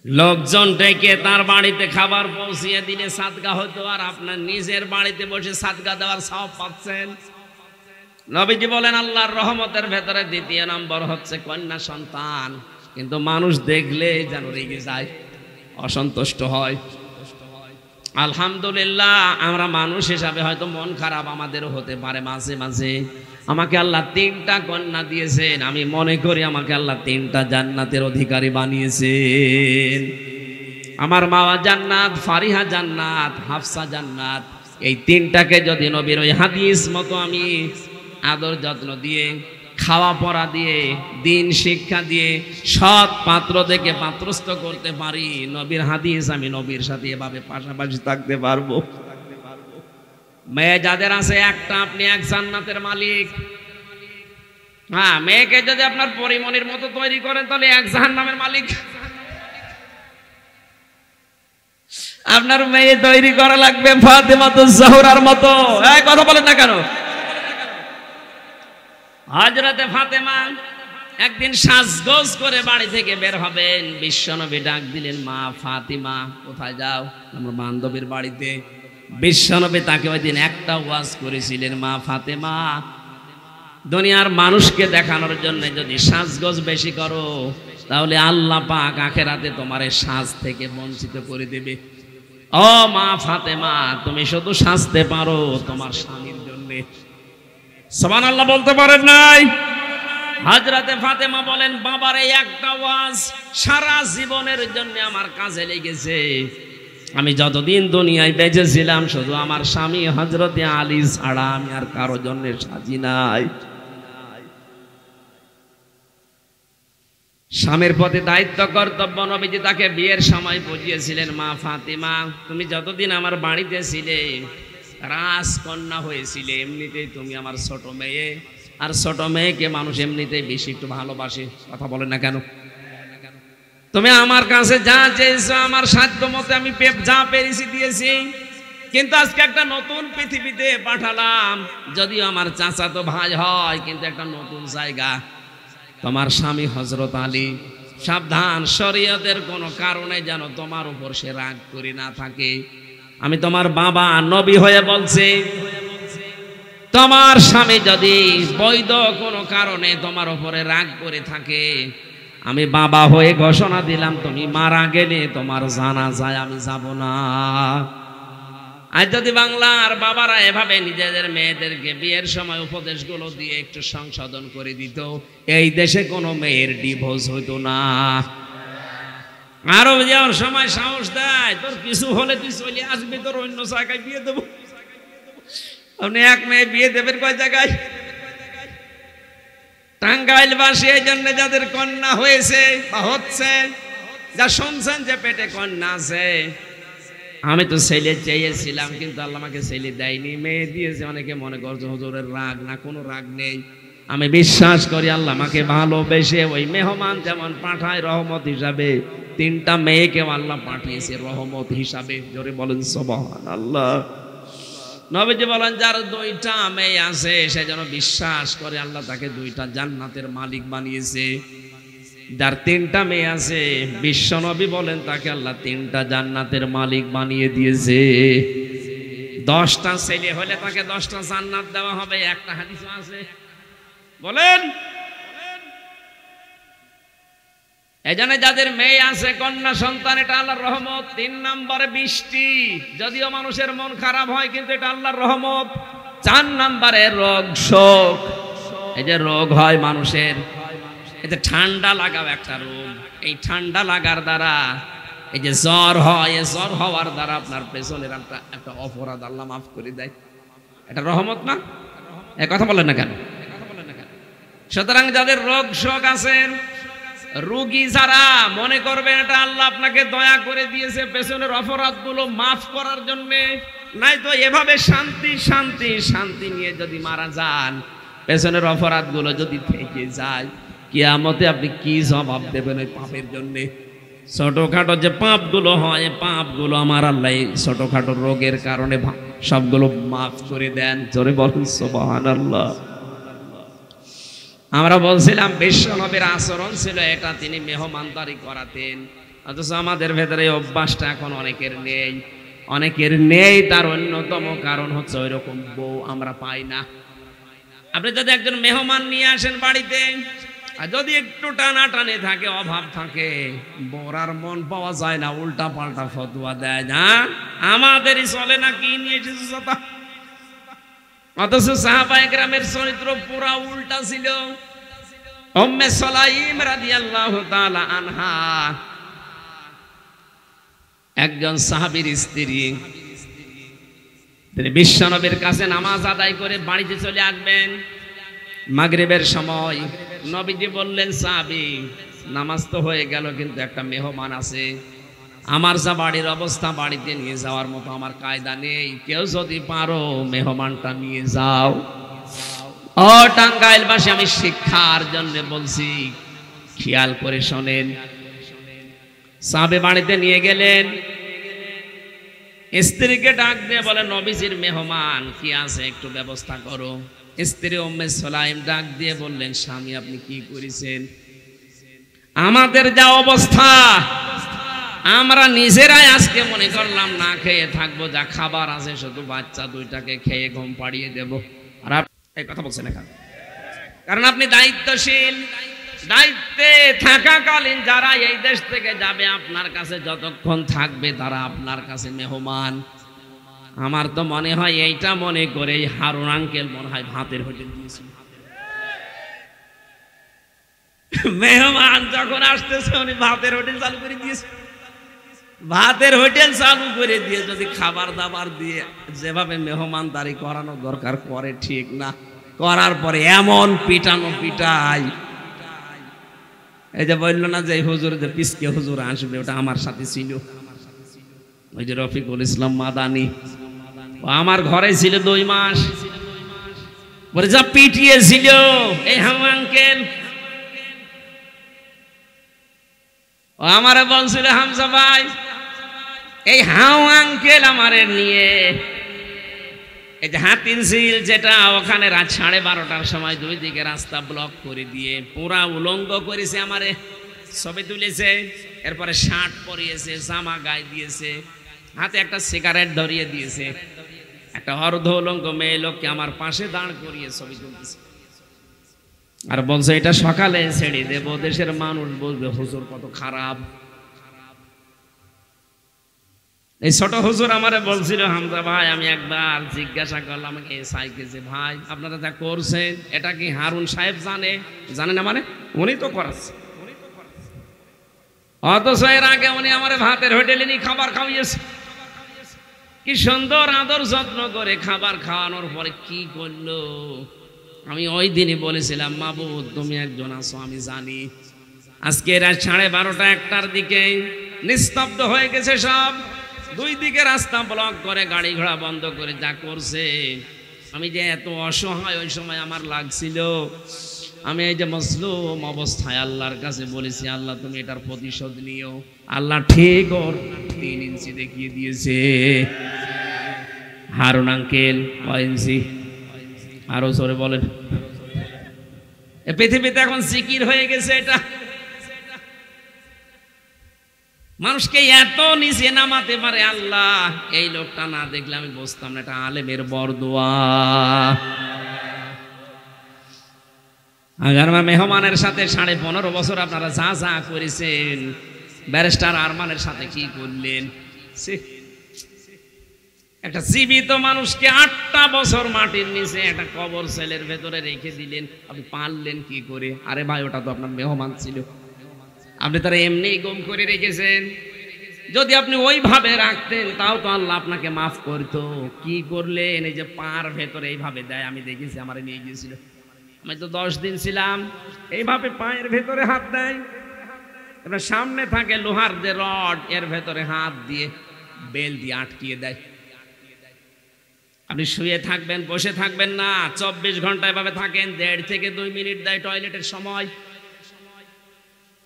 লোকজন ডেকে তার বাড়িতে খাবার পৌঁছিয়ে দিলে সাদকা হতো, আর আপনার নিজের বাড়িতে বসে সাদকা দেওয়ার সওয়াব পাচ্ছেন। নবীজি বলেন আল্লাহর রহমতের ভেতরে 2য় নম্বর হচ্ছে কন্যা সন্তান। কিন্তু মানুষ দেখলে যেন রেগে যায়, অসন্তুষ্ট হয়। আলহামদুলিল্লাহ, আমরা মানুষ হিসাবে হয়তো মন খারাপ আমাদেরও হতে পারে মাঝে মাঝে। আমাকে আল্লাহ 3টা কন্যা দিয়েছেন, আমি মনে করি আমাকে আল্লাহ 3টা জান্নাতের অধিকারী বানিয়েছেন। আমার মাওয়া জান্নাত, ফারিহা জান্নাত, হাফসা জান্নাত। এই 3টাকে যদি নবীর ওই হাদিস মতো আমি আদর যত্ন দিয়ে, খাওয়া পড়া দিয়ে, দিন শিক্ষা দিয়ে, সৎ পাত্র দেখে পাত্রস্থ করতে পারি, নবীর হাদিস, আমি নবীর সাথে এভাবে পাশাপাশি থাকতে পারবো। মেয়ে যাদের আছে একটা, আপনি এক জান্নাতের মালিক। হ্যাঁ, মেয়েকে যদি আপনার পরিমণির মতো তৈরি করেন তাহলে এক জাহান্নামের মালিক। আপনার মেয়ে তৈরি করা লাগবে ফাতেমাতুজ জোহরার মতো। এই কথা বলেন না কেন? হযরতে ফাতেমা একদিন সাজগোজ করে বাড়ি থেকে বের হবেন, বিশ্বনবী ডাক দিলেন, মা ফাতিমা কোথায় যাও? আমার বান্ধবীর বাড়িতে। বিশ্বনবী তাকে ওই দিন একটা ওয়াজ করেছিলেন, মা ফাতেমা, দুনিয়ার মানুষকে দেখানোর জন্য যদি সাজগোজ বেশি করো তাহলে আল্লাহ পাক আখিরাতে তোমার সাজ থেকে বঞ্চিত করে দেবে। ও মা ফাতেমা, তুমি শুধু সাজতে পারো তোমার স্বামীর জন্য। সুবহানাল্লাহ বলতে পারেন নাই? হযরতে ফাতেমা বলেন, বাবার এই একটা ওয়াজ সারা জীবনের জন্য আমার কাজে লেগেছে। আমি যতদিন দুনিয়ায় বেঁচে ছিলাম শুধু আমার স্বামী হযরতে আলী ছাড়া আমি আর কারো জন্য সাজি নাই। স্বামীর প্রতি দায়িত্ব কর্তব্য নবীজি তাকে বিয়ের সময় বুঝিয়েছিলেন, মা ফাতিমা, তুমি যতদিন আমার বাড়িতে ছিলে রাজকন্যা হয়েছিলে, এমনিতেই তুমি আমার ছোট মেয়ে, আর ছোট মেয়েকে মানুষ এমনিতেই বেশি একটু ভালোবাসে। কথা বলে না কেন? তুমি আমার কাছে যা চেয়েছো আমার সাধ্য মতে আমি যা পেরেছি দিয়েছি, কিন্তু আজকে একটা নতুন পৃথিবীতে পাঠালাম। যদিও আমার চাচাতো ভাই হয়, কিন্তু একটা নতুন জায়গা। তোমার স্বামী হযরত আলী, সাবধান, শরীয়তের কোনো কারণে যেন তোমার উপর সে রাগ করে না থাকে। আমি তোমার বাবা নবী হয়ে বলছি, তোমার স্বামী যদি বৈধ কোনো কারণে তোমার উপরে রাগ করে থাকে, আমি বাবা হয়ে ঘোষণা দিলাম, তুমি মারা গেলে তোমার জানাজায় আমি যাব না। আজ যদি বাংলার বাবারা এভাবে নিজেদের মেয়েদেরকে বিয়ের সময় উপদেশগুলো দিয়ে একটু সংশোধন করে দিত, এই দেশে কোনো মেয়ের ডিভোর্স হইতো না। আরো যাওয়ার সময় সাহস দেয়, তোর কিছু হলে তুই চলে আসবি, তোর অন্য জায়গায় বিয়ে দেবো। আপনি এক মেয়ে বিয়ে দেবেন কয় জায়গায়? টাঙ্গাইলবাসী এই জন্য যাদের কন্যা হয়েছে বা হচ্ছে, যা শুনছেন যে পেটে কন্যা আছে, আমি তো ছেলে চেয়েছিলাম কিন্তু আল্লাহ আমাকে ছেলে দেয়নি, মেয়ে দিয়েছে। অনেকে মনে করছে হুজুরের রাগ, না, কোনো রাগ নেই। আমি বিশ্বাস করি আল্লাহ আমাকে ভালোবেসে ওই মেহমান যেমন পাঠায় রহমত হিসাবে, 3টা মেয়েকেও আল্লাহ পাঠিয়েছে রহমত হিসাবে। জোরে বলেন সুবহানাল্লাহ। নবীজি বলেন, যার 2টা মেয়ে আছে সে যেন বিশ্বাস করে আল্লাহ তাকে 2টা জান্নাতের মালিক বানিয়েছে। যার 3টা মেয়ে আছে, বিশ্ব নবী বলেন তাকে আল্লাহ 3টা জান্নাতের মালিক বানিয়ে দিয়েছে। 10টা ছেলে হলে তাকে 10টা জান্নাত দেওয়া হবে, একটা হাদিস আছে। বলেন, এজন্য যাদের মেয়ে আছে, কন্যা সন্তান, এটা আল্লাহর রহমত। 3 নম্বরে বৃষ্টি, যদিও মানুষের মন খারাপ হয় কিন্তু এটা আল্লাহর রহমত। 4 নম্বরে রোগ শোক, এই যে রোগ হয় মানুষের, এতে ঠান্ডা লাগাও একটা রোগ। এই ঠান্ডা লাগার দ্বারা এই যে জ্বর হয়, এই জ্বর হওয়ার দ্বারা আপনার পেছনের একটা অপরাধ আল্লাহ মাফ করে দেয়। এটা রহমত না? এ কথা বলেন না কেন? সুতরাং যাদের রোগ শোক আছে, রোগী যারা, মনে করবেন এটা আল্লাহ আপনাকে দয়া করে দিয়েছে পেছনের অপরাধগুলো মাফ করার জন্য। নাই তো এভাবে শান্তি শান্তি শান্তি নিয়ে যদি মারা যান, পেছনের অপরাধগুলো যদি থেকে যায়, কিয়ামতে আপনি কি জবাব দেবেন ওই পাপের জন্য? ছোটখাটো যে পাপগুলো হয়, পাপগুলো আমার আল্লাহ ছোটখাটো রোগের কারণে সবগুলো মাফ করে দেন। জোরে বলেন সুবহানাল্লাহ। আমরা বলছিলাম বিশ্ব নবীর আচরণ ছিল এটা, তিনি মেহমানদারি করাতেন। অথচ আমাদের ভেতরে অভ্যাসটা এখন অনেকের নেই। অনেকের নেই, তার অন্যতম কারণ হচ্ছে ওই রকম বউ আমরা পাই না। আপনি যদি একজন মেহমান নিয়ে আসেন বাড়িতে, আর যদি একটু টানাটানি থাকে, অভাব থাকে, বড়ার মন পাওয়া যায় না, উল্টা পাল্টা ফতোয়া দেয় না। আমাদেরই চলে না, কি নিয়ে এসেছে কথা। অথচ সাহাবায়ে কেরামের চরিত্র পুরা উল্টা ছিল। উম্মে সুলাইম রাদিয়াল্লাহু তাআলা আনহা একজন সাহাবীর স্ত্রী, তিনি বিশ্বনবীর কাছে নামাজ আদায় করে বাড়িতে চলে আসবেন। মাগরিবের সময় নবীজি বললেন, সাহাবী নামাজ তো হয়ে গেল, কিন্তু একটা মেহমান আছে, আমার যা বাড়ির অবস্থা, বাড়িতে নিয়ে যাওয়ার মতো আমার কায়দা নেই, কেউ যদি পারো মেহমানটা নিয়ে যাও। ও টাঙ্গাইলবাসী, আমি শিক্ষার জন্য বলছি, খেয়াল করে শোনেন। সাহাবী বাড়িতে নিয়ে গেলেন, স্ত্রীকে ডাক দিয়ে বলে, নবীজির মেহমান কি আছে, একটু ব্যবস্থা করো। স্ত্রী উম্মে সুলাইম ডাক দিয়ে বললেন, স্বামী আপনি কি করেছেন? আমাদের যা অবস্থা, আমরা নিজেরাই আজকে মনে করলাম না খেয়ে থাকবো, যা খাবার আছে শুধু বাচ্চা দুইটাকে খেয়ে ঘুম পাড়িয়ে দেব। আর এই কথা বলছেন এখানে, কারণ আপনি দায়িত্বশীল। দায়িত্বে থাকাকালীন যারা এই দেশ থেকে যাবে, আপনার কাছে যতক্ষণ থাকবে তারা আপনার কাছে মেহমান। আমার তো মনে হয় এইটা মনে করে হারুন আঙ্কেল মনে হয় ভাতের হোটেল দিয়েছিল। মেহমান যখন আসতেছে উনি ভাতের হোটেল চালু করে দিয়েছে। ভাতের হোটেল চালু করে দিয়ে যদি খাবার দাবার দিয়ে যেভাবে মেহমানদারি করানো দরকার করে, ঠিক না, করার পরে এমন পিটানো পিটাই। এই যে বললো না যে হুজুর, যে পিসকে হুজুর আসবে, ওটা আমার সাথে ছিল, ওই যে রফিকুল ইসলাম মাদানি, আমার ঘরে ছিল 2 মাস, বলে যা পিটিয়েছিল এই হাউ আঙ্কেল। ও আমারে বলছিল, হামজা ভাই এই হাউ আঙ্কেল আমারে নিয়ে এই যে হাতির ঝিল, যেটা ওখানে রাত 12:30টার সময় 2 দিকে রাস্তা ব্লক করে দিয়ে পুরা উলঙ্গ করেছে, আমারে ছবি তুলেছে, এরপরে শার্ট পরিয়েছে, জামা গায়ে দিয়েছে, হাতে একটা সিগারেট ধরিয়ে দিয়েছে, একটা অর্ধ উলঙ্গ মেয়ে লোককে আমার পাশে দাঁড় করিয়ে ছবি তুলতেছে, আর বলছে এটা সকালে ছেড়ে দেব, দেশের মানুষ বলবে হুজুর কত খারাপ। এই ছোট হুজুর আমারে বলছিল, হামজা ভাই আমি একবার জিজ্ঞাসা করলাম সাইকেছে, ভাই আপনারা যা করছেন এটা কি হারুন সাহেব জানে না? মানে উনি তো করাচ্ছে, অথচ এর আগে উনি আমার ভাতের হোটেলে নিয়ে খাবার খাওয়িয়েছে। কি সুন্দর আদর যত্ন করে খাবার খাওয়ানোর পরে কি করলো। আমি ওই দিনই বলেছিলাম, মাবুদ তুমি একজন আছো আমি জানি। আজকে রাত 12:30 1টার দিকে নিস্তব্ধ হয়ে গেছে সব, 2 দিকে রাস্তা ব্লক করে, গাড়ি ঘোড়া বন্ধ করে যা করছে। আমি যে এত অসহায় ওই সময় আমার লাগছিল, আমি এই যে মজলুম অবস্থায় আল্লাহর কাছে বলেছি, আল্লাহ তুমি এটার প্রতিশোধ নিও। আল্লাহ ঠিক ওর 3 ইঞ্চি দেখিয়ে দিয়েছে। হারুন আঙ্কেল 9 ইঞ্চি, আরো জোরে বলেন। পৃথিবীতে এখন জিকির হয়ে গেছে এটা, মানুষকে এত নিচে নামাতে পারে আল্লাহ। এই লোকটা না দেখলে আমি বুঝতাম না এটা আলেমের বরদোয়া। আগার মেহমানের সাথে 15.5 বছর আপনারা যা যা করেছেন, ব্যারিস্টার আরমানের সাথে কি করলেন। একটা জীবিত মানুষকে 8টা বছর মাটির নিচে একটা কবর সেলের ভেতরে রেখে দিলেন, আপনি পারলেন কি করে? আরে ভাই ওটা তো আপনার মেহমান ছিল, আপনি তারা এমনি গুম করে রেখেছেন। যদি আপনি ওইভাবে রাখতেন তাও তো আল্লাহ আপনাকে মাফ করতো। কি করলেন? এই যে পার ভেতরে এইভাবে দেয়, আমি দেখেছি, আমার নিয়ে গিয়েছিল, আমি তো 10 দিন ছিলাম, এইভাবে পায়ের ভেতরে হাত দেয়, এবার সামনে থাকে লোহার যে রড, এর ভেতরে হাত দিয়ে বেল দিয়ে আটকিয়ে দেয়। আপনি শুয়ে থাকবেন, বসে থাকবেন না, 24 ঘন্টা এভাবে থাকেন। 1.5 থেকে 2 মিনিট দেয় টয়লেটের সময়,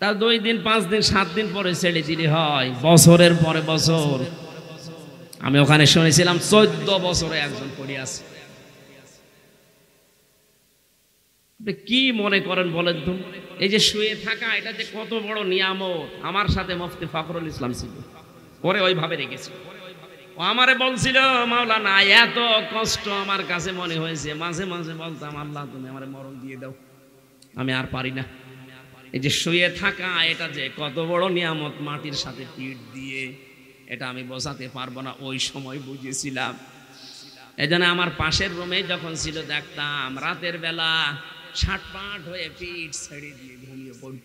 তা 2 দিন 5 দিন 7 দিন পরে ছেড়ে দিলে হয়, বছরের পরে বছর। আমি ওখানে শুনেছিলাম 14 বছরে একজন পড়ে আছে। আপনি কি মনে করেন বলেন তো? এই যে শুয়ে থাকা, এটা যে কত বড় নিয়ামত। আমার সাথে মুফতি ফখরুল ইসলাম ছিল, পরে ওইভাবে রেখেছি। ও আমারে বলছিল, মাওলানা এত কষ্ট আমার কাছে মনে হয়েছে, মাঝে মাঝে বলতাম আল্লাহ তুমি আমারে মরণ দিয়ে দাও, আমি আর পারি না। এই যে শুয়ে থাকা, এটা যে কত বড় নিয়ামত মাটির সাথে পিঠ দিয়ে, এটা আমি বোঝাতে পারবো না, ওই সময় বুঝেছিলাম। এই জন্য আমার পাশের রুমে যখন ছিল দেখতাম রাতের বেলা ছাটপাট হয়ে পিঠ ছেড়ে দিয়ে ঘুমিয়ে পড়ি।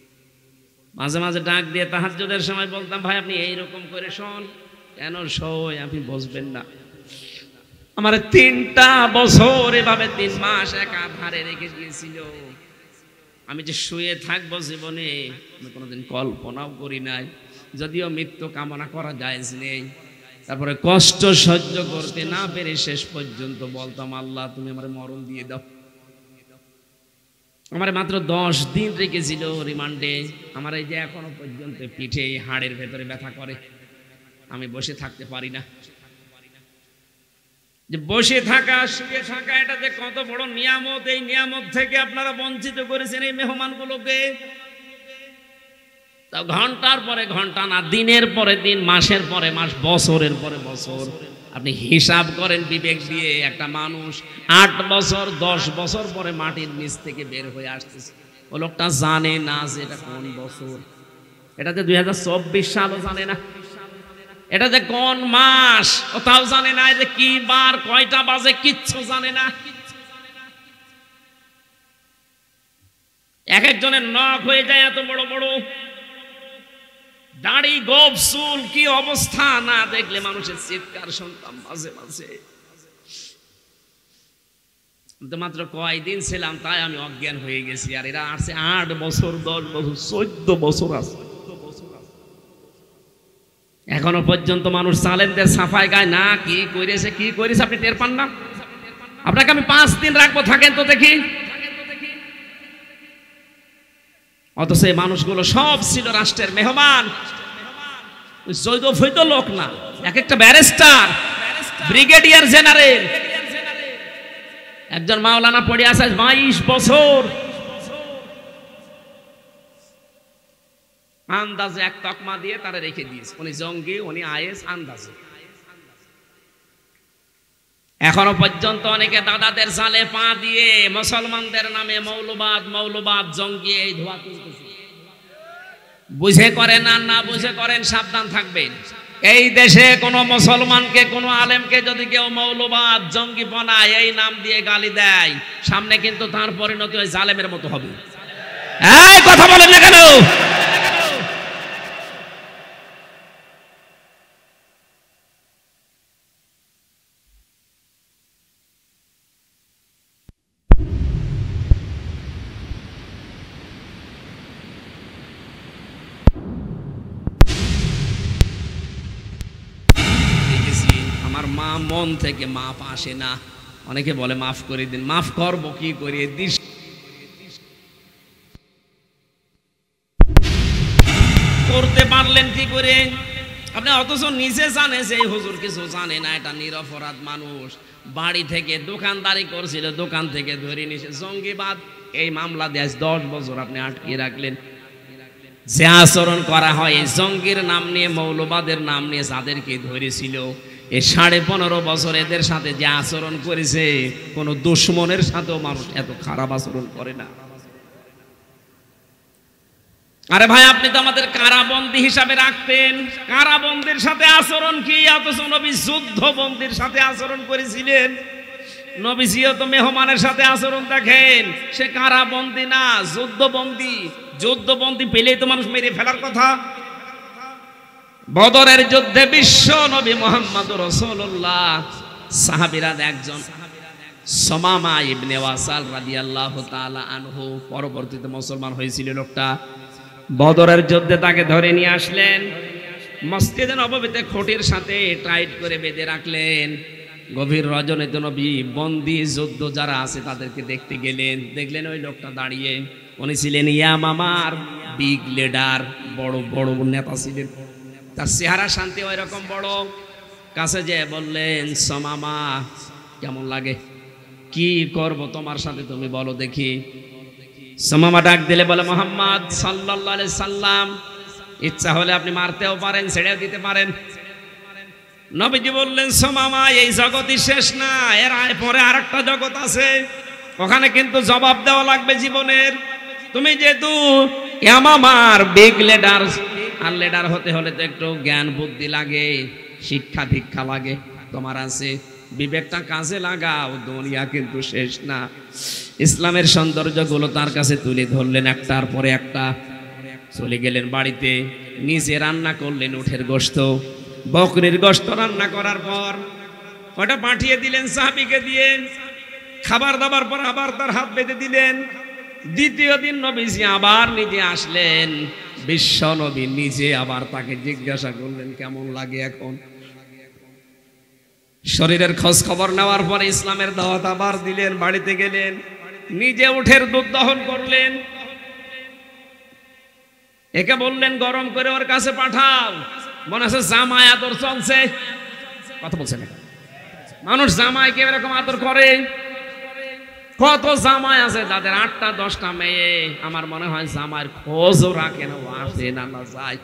মাঝে মাঝে ডাক দিয়ে তাহাজ্জুদের সময় বলতাম, ভাই আপনি এইরকম করে শোন। কেন শোয়? আপনি বুঝবেন না। আমার 3টা বছর এভাবে 3 মাস একা ধারে রেখে দিয়েছিল। আমি যে শুয়ে থাকবো জীবনে আমি কোনোদিন কল্পনাও করি নাই, যদিও মৃত্যু কামনা করা জায়েজ নেই। তারপরে কষ্ট সহ্য করতে না পেরে শেষ পর্যন্ত বলতাম, আল্লাহ তুমি আমার মরণ দিয়ে দাও। আমার মাত্র 10 দিন রেখেছিল রিমান্ডে। আমার এই যে এখনো পর্যন্ত পিঠে হাড়ের ভেতরে ব্যথা করে, আমি বসে থাকতে পারি না। যে বসে থাকা শুয়ে থাকা এটা যে কত বড় নিয়ামত, এই নিয়ামত থেকে আপনারা বঞ্চিত করেছেন এই মেহমানগুলোকে। তা ঘন্টার পরে ঘন্টা না, দিনের পরে দিন, মাসের পরে মাস, বছরের পরে বছর। আপনি হিসাব করেন বিবেক দিয়ে, একটা মানুষ 8 বছর 10 বছর পরে মাটির নিচ থেকে বের হয়ে আসতেছে। ও লোকটা জানে না যে এটা কোন বছর, এটা যে 2024 সালও জানে না, এটা যে কোন মাস ও তাও জানে না, যে কি বার কয়টা বাজে কিচ্ছু জানে না। এক একজনের নখ হয়ে যায় এত বড় বড়, দাড়ি গোঁফ চুল কি অবস্থা, না দেখলে মানুষের চিৎকার শুনতাম মাঝে মাঝে। মাত্র কয়দিন ছিলাম তাই আমি অজ্ঞান হয়ে গেছি। আর এরা আসছে 8 বছর 10 বছর 14 বছর আছে। এখনো পর্যন্ত মানুষ সালেমদের সাফাই গায় না। কি করেছে আপনি টের পান না? আপনাকে আমি 5 দিন রাখবো, থাকেন তো দেখি। অথচ এই মানুষগুলো সব ছিল রাষ্ট্রের মেহমান, জৈদ লোক না, এক একটা ব্যারিস্টার, ব্রিগেডিয়ার জেনারেল। একজন মাওলানা পড়ে আছে 22 বছর, আন্দাজে এক তকমা দিয়ে তারা রেখে দিয়েছে, উনি জঙ্গি, উনি আইএস, আন্দাজে। এখনো পর্যন্ত অনেকে দাদাদের জালে পা দিয়ে মুসলমানদের নামে মৌলবাদ জঙ্গি এই ধোয়া তুলতেছে। বুঝে করেন আর না বুঝে করেন, সাবধান থাকবেন। এই দেশে কোন মুসলমানকে, কোন আলেমকে যদি কেউ মৌলবাদ জঙ্গি বানায়, এই নাম দিয়ে গালি দেয়, সামনে কিন্তু তার পরিণতি ওই জালেমের মতো হবে। এই কথা বলেন না কেন? আমার মা মন থেকে মাপ আসে না। অনেকে বলে মাফ করে দিন, মাফ করবো কি করে? করতে পারলেন কি করে আপনি? অথচ নিজে জানে যে এই হুজুর কিছু জানে না, এটা নিরপরাধ মানুষ, বাড়ি থেকে দোকানদারি করছিল, দোকান থেকে ধরে নিছে জঙ্গিবাদ, এই মামলা দিয়ে 10 বছর আপনি আটকে রাখলেন। যে আচরণ করা হয় এই জঙ্গির নাম নিয়ে, মৌলবাদের নাম নিয়ে যাদেরকে ধরেছিল, এই 15.5 বছর এদের সাথে যে আচরণ করেছে, কোন দুশ্মনের সাথেও মানুষ এত খারাপ আচরণ করে না। আরে ভাই, আপনি তো আমাদের কারাবন্দী হিসাবে রাখতেন, কারাবন্দির সাথে আচরণ কি? অথচ নবী যুদ্ধবন্দির সাথে আচরণ করেছিলেন। নবীজিও তো মেহমানের সাথে আচরণ দেখেন, সে কারাবন্দী না, যুদ্ধবন্দী। যুদ্ধবন্দী পেলেই তো মানুষ মেরে ফেলার কথা। বদরের যুদ্ধে বিশ্ব নবী মুহাম্মদুর রাসূলুল্লাহ সাহাবীরা একজন সুমামা ইবনে ওয়াসাল রাদিয়াল্লাহু তাআলা আনহু, পরবর্তীতে মুসলমান হয়েছিল লোকটা। বদরের যুদ্ধে তাকে ধরে নিয়ে আসলেন, মসজিদে নববীতে খুঁটির সাথে টাইট করে বেঁধে রাখলেন। গভীর রজনীতে নবী বন্দী যুদ্ধ যারা আছে তাদেরকে দেখতে গেলেন। দেখলেন ওই লোকটা দাঁড়িয়ে, উনি ছিলেন ইয়ামামার বিগ লিডার, বড় বড় নেতা ছিলেন। তার চেহারা শান্তি ওই রকম বড়। কাছে যে বললেন, সুমামা কেমন লাগে? কি করব তোমার সাথে তুমি বলো দেখি। সুমামা ডাক দিলে বলে, মুহাম্মদ সাল্লাল্লাহু আলাইহি সাল্লাম, ইচ্ছা হলে আপনি মারতেও পারেন, ছেড়েও দিতে পারেন। নবীজি বললেন, সুমামা এই জগৎই শেষ না, এর পরে আরেকটা জগৎ আছে, ওখানে কিন্তু জবাব দেওয়া লাগবে জীবনের। তুমি যেহেতু ইয়ামামার বিগ লিডার, আর লিডার হতে হলে তো একটু জ্ঞান বুদ্ধি লাগে, শিক্ষা দীক্ষা লাগে। তোমার আছে, বিবেকটা কাজে লাগাও, দুনিয়া কিন্তু শেষ না। ইসলামের সৌন্দর্যগুলো তার কাছে তুলে ধরলেন একটার পরে একটা। চলে গেলেন বাড়িতে, নিজে রান্না করলেন উঠের গোশত, বকরির গোশত রান্না করার পর ওটা পাঠিয়ে দিলেন সাহাবীকে দিয়ে। খাবার দাবার পর আবার তার হাত বেঁধে দিলেন। দ্বিতীয় দিন নবীজি আবার নিজে আসলেন। বিশ্ব নবী নিজে আবার তাকে জিজ্ঞাসা করলেন কেমন লাগে এখন। শরীরের খোঁজ খবর নেওয়ার পরে ইসলামের দাওয়াত আবার দিলেন। বাড়িতে গেলেন, নিজে উঠের দুধ দহন করলেন। একে বললেন গরম করে ওর কাছে পাঠাও। মনে আছে জামাই আদর চলছে, কথা বলছে না। মানুষ জামাইকে এরকম আদর করে। কত জামাই আছে যাদের 8টা 10টা মেয়ে, আমার মনে হয় জামাইয়ের খোঁজও রাখে না, আসে না যায়।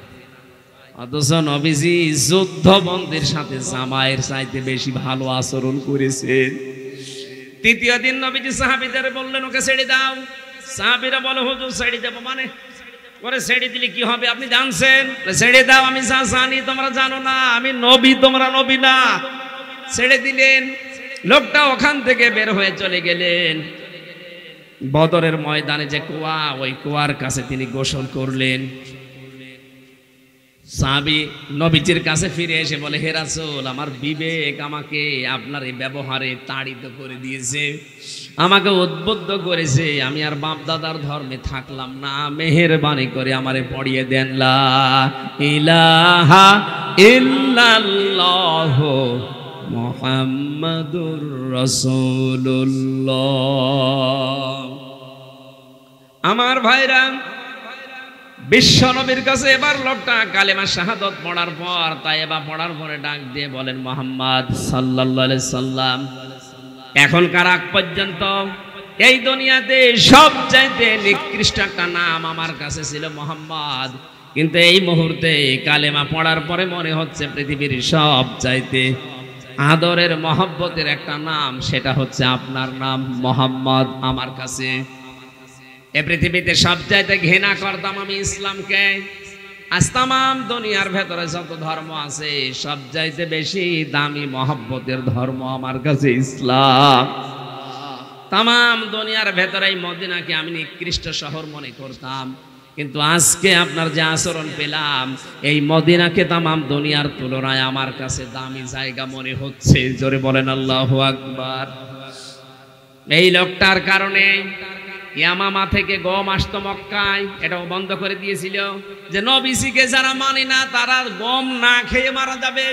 অথচ নবীজি যুদ্ধবন্দির সাথে জামাইয়ের চাইতে বেশি ভালো আচরণ করেছেন। তৃতীয় দিন নবীজি সাহাবীদের বললেন ওকে ছেড়ে দাও। সাহাবীরা বলে হুজুর ছেড়ে দেব মানে? ওরে ছেড়ে দিলে কি হবে আপনি জানছেন? ছেড়ে দাও, আমি যা জানি তোমরা জানো না, আমি নবী তোমরা নবী না। ছেড়ে দিলেন। লোকটা ওখান থেকে বের হয়ে চলে গেলেন। বদরের ময়দানে যে কুয়া, ওই কুয়ার কাছে তিনি গোসল করলেন। সাহাবী নবীজির কাছে ফিরে এসে বলে, হে রাসূল, আমার বিবেক আমাকে আপনার এই ব্যবহারে তাড়িত করে দিয়েছে, আমাকে উদ্বুদ্ধ করেছে, আমি আর বাপ দাদার ধর্মে থাকলাম না, মেহেরবানি করে আমারে পড়িয়ে দেন লা ইলাহা ইল্লাল্লাহ মুহাম্মাদুর রাসূলুল্লাহ। আমার ভাইরা, বিশ্ব নবীর কাছে এবার লোকটা কালেমা শাহাদাত পড়ার পর, তাইবা পড়ার পরে ডাক দিয়ে বলেন মুহাম্মদ সাল্লাল্লাহু আলাইহি সাল্লাম, এখনকার আগ পর্যন্ত এই দুনিয়াতে সবচাইতে নিকৃষ্ট একটা নাম আমার কাছে ছিল মুহাম্মদ, কিন্তু এই মুহূর্তে কালেমা পড়ার পরে মনে হচ্ছে পৃথিবীর সবচাইতে আদরের মহব্বতের একটা নাম, সেটা হচ্ছে আপনার নাম মুহাম্মদ আমার কাছে। এ পৃথিবীতে সবচাইতে ঘৃণা করতাম আমি ইসলামকে। আজ তামাম দুনিয়ার ভেতরে যত ধর্ম আছে সবচাইতে বেশি দামি মহব্বতের ধর্ম আমার কাছে ইসলাম। তামাম দুনিয়ার ভেতরে মদিনাকে আমি নিকৃষ্ট শহর মনে করতাম, কিন্তু আজকে আপনার যে আচরণ পেলাম, এই মদিনাকে তামাম দুনিয়ার তুলনায় আমার কাছে দামি জায়গা মনে হচ্ছে। জোরে বলেন আল্লাহু আকবার। এই লোকটার কারণে ইয়ামামা থেকে গম আসতো মক্কায়, এটাও বন্ধ করে দিয়েছিল যে নবীজিকে যারা মানে না তারা গম না খেয়ে মারা যাবে।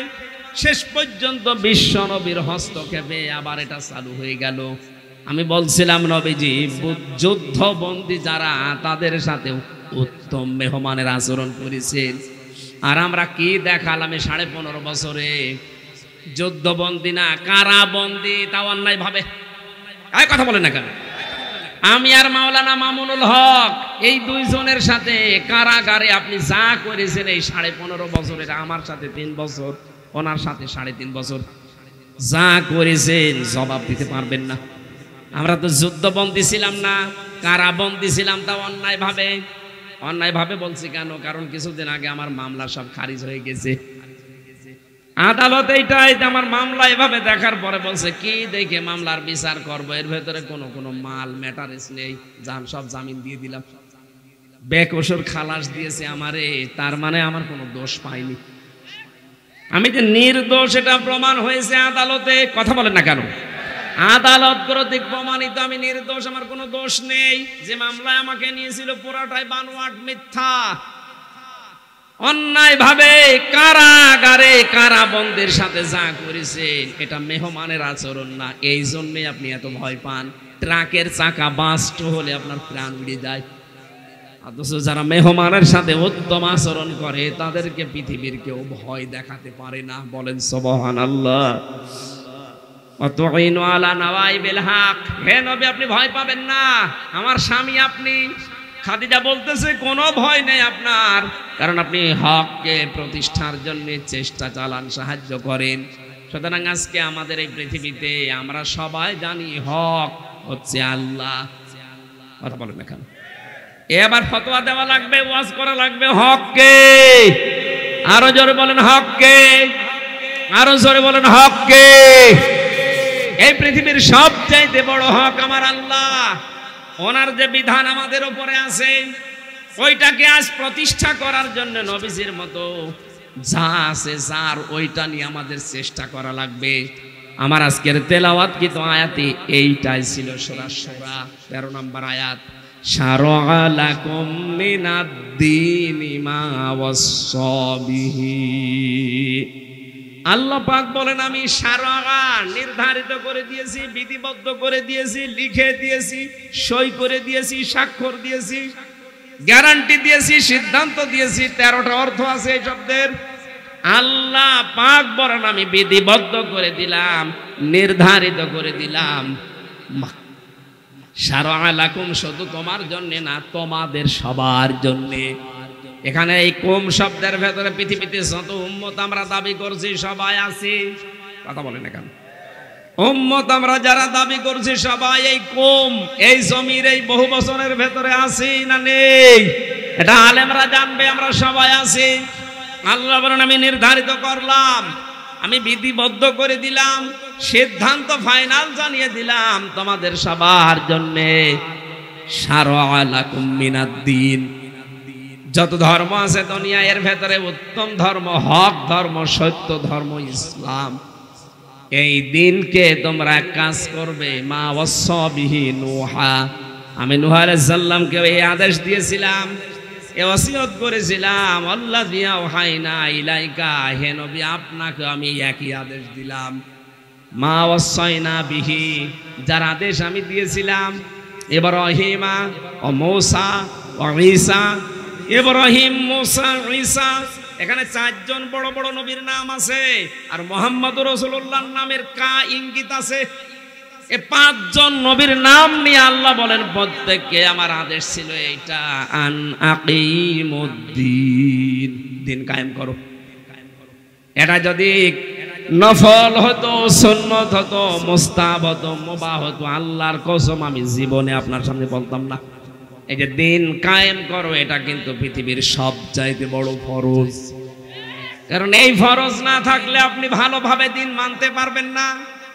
শেষ পর্যন্ত বিশ্ব নবীর হস্তক্ষেপে আবার এটা চালু হয়ে গেল। আমি বলছিলাম নবীজি যুদ্ধবন্দী যারা তাদের সাথেও উত্তম মেহমানের আচরণ করেছেন, আর আমরা কি দেখালাম 15.5 বছরে? যুদ্ধবন্দী না, কারাবন্দী, তাও অন্যায় ভাবে। কথা বলেন না কেন? আমি আর মাওলানা মামুনুল হক এই দুইজনের সাথে কারাগারে আপনি যা করেছেন এই 15.5 বছরের, আমার সাথে 3 বছর, ওনার সাথে 3.5 বছর, যা করেছেন জবাব দিতে পারবেন না। আমরা তো যুদ্ধবন্দী ছিলাম না, কারাবন্দী ছিলাম, তাও অন্যায় ভাবে। অন্যায় ভাবে বলছি কেন? কারণ কিছুদিন আগে আমার মামলা সব খারিজ হয়ে গেছে। আদালত এইটাই আমার মামলা এভাবে দেখার পরে বলছে কি দেখে মামলার বিচার করবো, এর ভেতরে কোনো মাল ম্যাটারেস নেই, সব জামিন দিয়ে দিলাম। বেকসুর খালাস দিয়েছে আমারে, তার মানে আমার কোনো দোষ পাইনি, আমি যে নির্দোষ এটা প্রমাণ হয়েছে আদালতে। কথা বলেন না কেন? আদালত কর্তৃক প্রমাণিত আমি নির্দোষ, আমার কোনো দোষ নেই। যে মামলায় আমাকে নিয়েছিল পুরাটাই বানোয়াট, মিথ্যা। অন্যায় ভাবে কারাগারে কারাবন্দের সাথে যা করেছেন এটা মেহমানের আচরণ না। এই জন্যই আপনি এত ভয় পান। ট্রাকের চাকা বাস্ট হলে আপনার প্রাণ উড়ে যায়, অথচ যারা মেহমানের সাথে উত্তম আচরণ করে তাদেরকে পৃথিবীর কেউ ভয় দেখাতে পারে না। বলেন সুবহানাল্লাহ। অতুইনু আলা নাওয়াইবিল হক, হে নবী আপনি ভয় পাবেন না, আমার স্বামী আপনি। খাদিজা বলতেছে কোনো ভয় নেই আপনার, কারণ আপনি হককে প্রতিষ্ঠার জন্য চেষ্টা চালান, সাহায্য করেন। সুতরাং আজকে আমাদের এই পৃথিবীতে আমরা সবাই জানি হক হচ্ছে আল্লাহ। কথা বলেন না কেন? এবার ফতোয়া দেওয়া লাগবে, ওয়াজ করা লাগবে। হক কে? আরো জোরে বলেন হক কে? আরো জোরে বলেন হক কে? এই পৃথিবীর সবচাইতে বড় হক আমার আল্লাহ। ওনার যে বিধান আমাদের উপরে আছে, ওইটাকে আজ প্রতিষ্ঠা করার জন্য নবীজির মতো যা আছে যার ওইটা নিয়ে আমাদের চেষ্টা করা লাগবে। আমার আজকের তেলাওয়াত কিন্তু আয়াতে এইটাই ছিল, সূরা শূরা 13 নম্বর আয়াত। শারআ লাকুম মিনাদ-দীনি মা ওয়াসসা বিহি। আল্লাহ পাক বলেন আমি শারআ নির্ধারিত করে দিয়েছি, বিধিবদ্ধ করে দিয়েছি, লিখে দিয়েছি, সই করে দিয়েছি, স্বাক্ষর দিয়েছি, গ্যারান্টি দিয়েছি, সিদ্ধান্ত দিয়েছি। 13টা অর্থ আছে এই শব্দের। আল্লাহ পাক বলেন আমি বিধিবদ্ধ করে দিলাম, নির্ধারিত করে দিলাম। শারআ লাকুম শুধু তোমার জন্য না, তোমাদের সবার জন্য। এখানে এই কুম শব্দের ভেতরে পৃথিবীতে যত উম্মত আমরা দাবি করছি সবাই আছি। কথা বলেন না কেন? উম্মত আমরা যারা দাবি করছি সবাই এই কুম, এই জমির এই বহু বছরের ভেতরে আছি না নেই? এটা আলেমরা জানবে, আমরা সবাই আছি। আল্লাহ বলেন আমি নির্ধারিত করলাম, আমি বিধিবদ্ধ করে দিলাম, সিদ্ধান্ত ফাইনাল জানিয়ে দিলাম তোমাদের সবার জন্য। শারআ লাকুম মিনাদ-দীন, যত ধর্ম আছে দুনিয়া এর ভেতরে উত্তম ধর্ম, হক ধর্ম, সত্য ধর্ম ইসলাম। এই দিনকে তোমরা কাজ করবে। মা ওয়াসসা বিহি নূহা, আমি নূহ আলাইহিস সালামকে এই আদেশ দিয়েছিলাম, এই ওসিয়ত করেছিলাম। আল্লাযী আওহাইনা ইলাইকা, হে নবী আপনাকে আমি একই আদেশ দিলাম। মা ওয়াসাইনা বিহি, যার আদেশ আমি দিয়েছিলাম ইব্রাহিমা ও মূসা ও ঈসা। ইব্রাহিম, মূসা, ঈসা, এখানে 4 জন বড় বড় নবীর নাম আছে, আর মুহাম্মদুর রাসূলুল্লাহর নামের কা ইঙ্গিত আছে। এই 5 জন নবীর নাম নিয়ে আল্লাহ বলেন প্রত্যেককে আমার আদেশ ছিল এইটা, আন আকিমুদ্দিন, দিন কায়েম করো। এটা যদি নফল হতো, সুন্নত হতো, মুস্তাহাব হতো, মুবাহ হতো, আল্লাহর কসম আমি জীবনে আপনার সামনে বলতাম না। এই যে দিন কায়েম করো, এটা কিন্তু পৃথিবীর সবচাইতে বড় ফরজ। কারণ এই ফরজ না থাকলে আপনি ভালোভাবে দিন মানতে পারবেন না।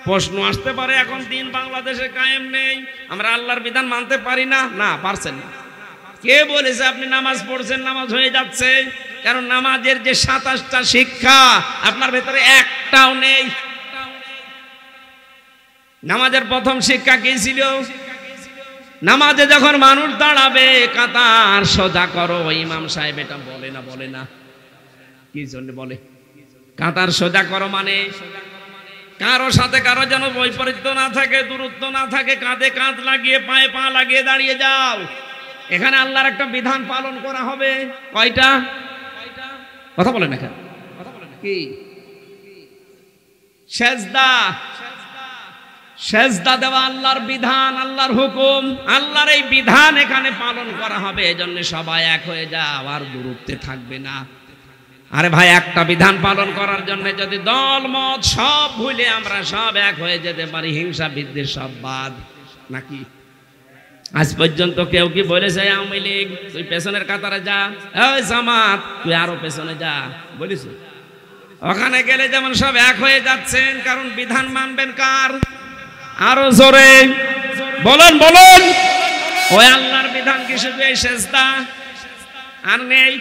প্রশ্ন আসতে পারে এখন দিন বাংলাদেশে কায়েম নেই, আমরা আল্লাহর বিধান মানতে পারি না। না, পারছেন না। কে বলেছে আপনি নামাজ পড়ছেন নামাজ হয়ে যাচ্ছে? কারণ নামাজের যে 27টা শিক্ষা আপনার ভেতরে একটাও নেই। নামাজের প্রথম শিক্ষা কি ছিল? নামাজে যখন মানুষ দাঁড়াবে কাতার সোজা করো। ইমাম সাহেব এটা বলে না? বলে না। কি জন্য বলে? কাতার সোজা করো মানে কারো সাথে কারো যেন বৈপরীত্য না থাকে, দূরত্ব না থাকে, কাঁধে কাঁধ লাগিয়ে পায়ে পা লাগিয়ে দাঁড়িয়ে যাও। এখানে আল্লাহর একটা বিধান পালন করা হবে। কয়টা? কথা বলেন এখানে। কি? সেজদা। সেজদা দেওয়া আল্লাহর বিধান, আল্লাহর হুকুম, আল্লাহর এই বিধান এখানে পালন করা হবে। এজন্য সবাই এক হয়ে যাও, আর দূরত্বে থাকবে না। আরে ভাই, একটা বিধান পালন করার জন্য যদি দল মত সব ভুলে আমরা সব এক হয়ে যেতে পারি, হিংসা বিদ্বেষ সব বাদ নাকি? আজ পর্যন্ত কেউ কি বলেছে আওয়ামী লীগ তুই পেছনের কাতারে যা, এই জামাত তুই আরো পেছনে যা? বলিস? ওখানে গেলে যেমন সব এক হয়ে যাচ্ছেন, কারণ বিধান মানবেন কার? আরো জোরে বলুন, বলুন। ওই আল্লাহর বিধান কি শুধু এই সেজদা? আর নেই?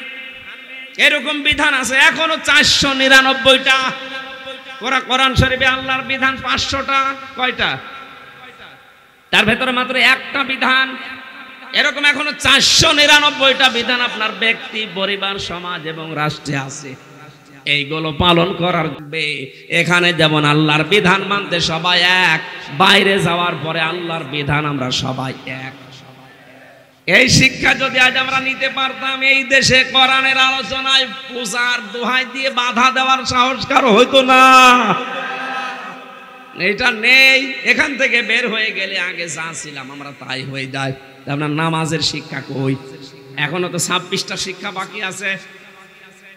এরকম বিধান আছে এখনো 499টা। কোরআন শরীফে আল্লাহর বিধান 500টা। কয়টা? তার ভেতরে মাত্র একটা বিধান। এরকম এখনো 499টা বিধান আপনার ব্যক্তি, পরিবার, সমাজ এবং রাষ্ট্রে আছে। এইগুলো পালন করার এখানে যেমন আল্লাহর বিধান মানতে সবাই এক, বাইরে যাওয়ার পরে আল্লাহর বিধান আমরা সবাই এক। এই শিক্ষা যদি আজ আমরা নিতে পারতাম, এই দেশে কোরআনের আলোচনায় পূজার দোহাই দিয়ে বাধা দেওয়ার সাহস কারো হইতো না। এটা নেই। এখান থেকে বের হয়ে গেলে আগে যা ছিলাম আমরা তাই হয়ে যায়। আপনার নামাজের শিক্ষা কই? এখনো তো 26টা শিক্ষা বাকি আছে।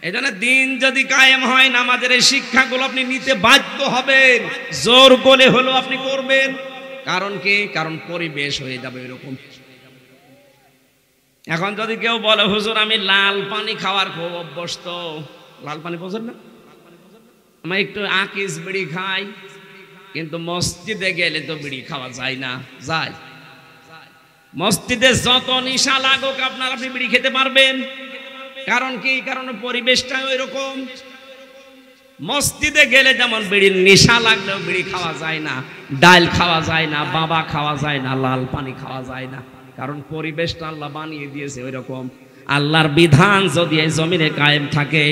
এই জন্য দিন যদি কায়েম হয়, নামাজের এই শিক্ষাগুলো আপনি নিতে বাধ্য হবেন। জোর করে হলেও আপনি করবেন। কারণ কি? কারণ পরিবেশ হয়ে যাবে এরকম। এখন যদি কেউ বলে হুজুর আমি লাল পানি খাওয়ার খুব অভ্যস্ত, লাল পানি বোঝেন না, আমি একটু আকিস বিড়ি খাই, কিন্তু মসজিদে গেলে তো বিড়ি খাওয়া যায় না। যায় মসজিদে যত নিশা লাগুক আপনি বিড়ি খেতে পারবেন। কারণ কি? কারণ পরিবেশটা ওই রকম। মসজিদে গেলে যেমন বিড়ির নেশা লাগলেও বিড়ি খাওয়া যায় না, ডাল খাওয়া যায় না, বাবা খাওয়া যায় না, লাল পানি খাওয়া যায় না। কারণ পরিবেশটা আল্লাহ বানিয়ে দিয়েছে ওই রকম। আল্লাহর বিধান যদি এই জমিনে কায়েম থাকে,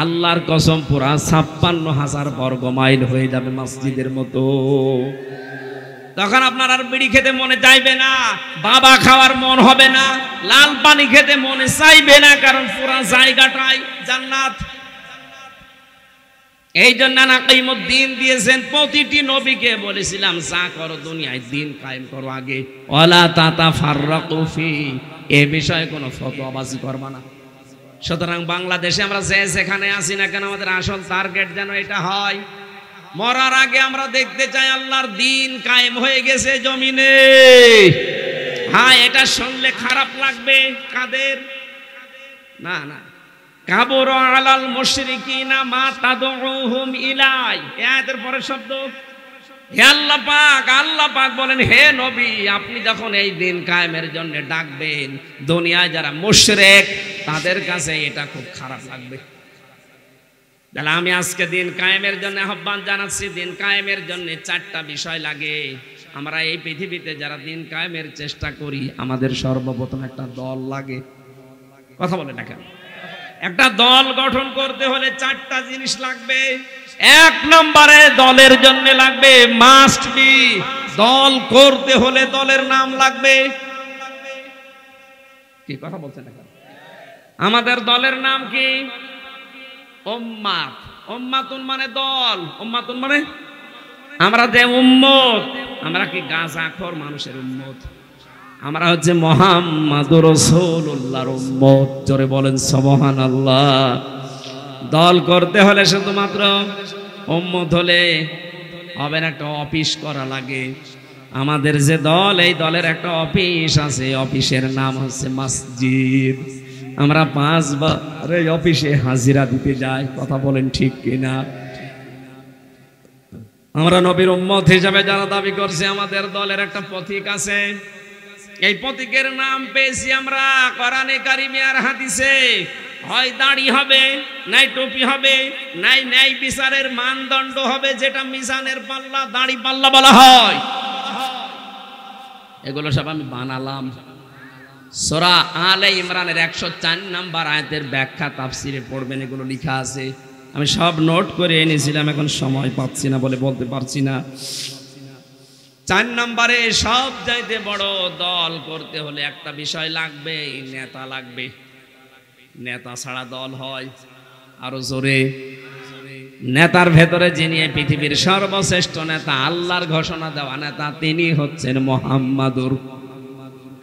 আল্লাহর কসম পুরা ৫৬,০০০ বর্গ মাইল হয়ে যাবে মসজিদের মতো। তখন আপনার আর বিড়ি খেতে মনে চাইবে না, বাবা খাওয়ার মন হবে না, লাল পানি খেতে মনে চাইবে না, কারণ পুরা জায়গাটাই জান্নাত। এই জন্য নাকিমুদ্দিন দিয়েছেন, প্রতিটি নবীকে বলেছিলাম যা করো দুনিয়ায় দিন কায়েম করো আগে, ওয়ালা তাতাফাররাকু ফি, এই বিষয়ে কোনো ফতোয়াবাজি করবা না। সুতরাং বাংলাদেশে আমরা যেখানে আছি না কেন, আমাদের আসল টার্গেট যেন এটা হয়, মরার আগে আমরা দেখতে চাই আল্লাহর দিন কায়েম হয়ে গেছে জমিনে। হ্যাঁ, এটা শুনলে খারাপ লাগবে কাদের? না না, কাবুর আলাল মুশরিকিনা মা তাদউহুম ইলাই, এর পরের শব্দ হে আল্লাহ পাক বলেন, হে নবী আপনি যখন এই দিন কায়েমের জন্য ডাকবেন, দুনিয়ায় যারা মুশরিক তাদের কাছে এটা খুব খারাপ লাগবে। তাহলে আমি আজকে দিন কায়েমের জন্য আহ্বান জানাচ্ছি। দিন কায়েমের জন্য 4টা বিষয় লাগে। আমরা এই পৃথিবীতে যারা দিন কায়েমের চেষ্টা করি, আমাদের সর্বপ্রথম একটা দল লাগে। কথা বলে না কেন? একটা দল গঠন করতে হলে 4টা জিনিস লাগবে। 1 নম্বরে দলের জন্য লাগবে মাস্ট বি, দল করতে হলে দলের নাম লাগবে। কি কথা বলছেন না কেন? আমাদের দলের নাম কি? উম্মাত। উম্মাতুন মানে দল, উম্মাতুন মানে আমরা যে উম্মত, আমরা কি গাঁজাখোর মানুষের উম্মত? আমরা হচ্ছে মুহাম্মাদুর রাসূলুল্লাহর উম্মত। জোরে বলেন সুবহানাল্লাহ। দল করতে হলে শুধুমাত্র উম্মত হলে হবে না, একটা অফিস করা লাগে। আমাদের যে দল, এই দলের একটা অফিস আছে, অফিসের নাম হচ্ছে মসজিদ। আমরা 5 বার এই অফিসে হাজিরা দিতে যাই। কথা বলেন ঠিক কিনা? আমরা নবীর উম্মত হিসাবে যারা দাবি করছে, আমাদের দলের একটা প্রতীক আছে। এই প্রতীকের নাম পেয়েছি আমরা কোরআনে কারিমে আর হাদিসে। হয় দাড়ি হবে, নাই টুপি হবে, নাই ন্যায় বিচারের মানদণ্ড হবে, যেটা মিজানের পাল্লা, দাড়ি পাল্লা বলা হয়। এগুলো সব আমি বানালাম। সূরা আলে ইমরানের 104 নম্বর আয়াতের ব্যাখ্যা তাফসিরে পড়বেন, এগুলো লেখা আছে। আমি সব নোট করে এনেছিলাম, এখন সময় পাচ্ছি না বলে বলতে পারছি না। 4 নম্বরে সব চাইতে বড় দল করতে হলে একটা বিষয় লাগবে, নেতা লাগবে। নেতা ছাড়া দল হয়? আরো জোরে। নেতার ভেতরে যিনি পৃথিবীর সর্বশ্রেষ্ঠ নেতা, আল্লাহর ঘোষণা দেওয়া নেতা, তিনি হচ্ছেন মুহাম্মাদুর।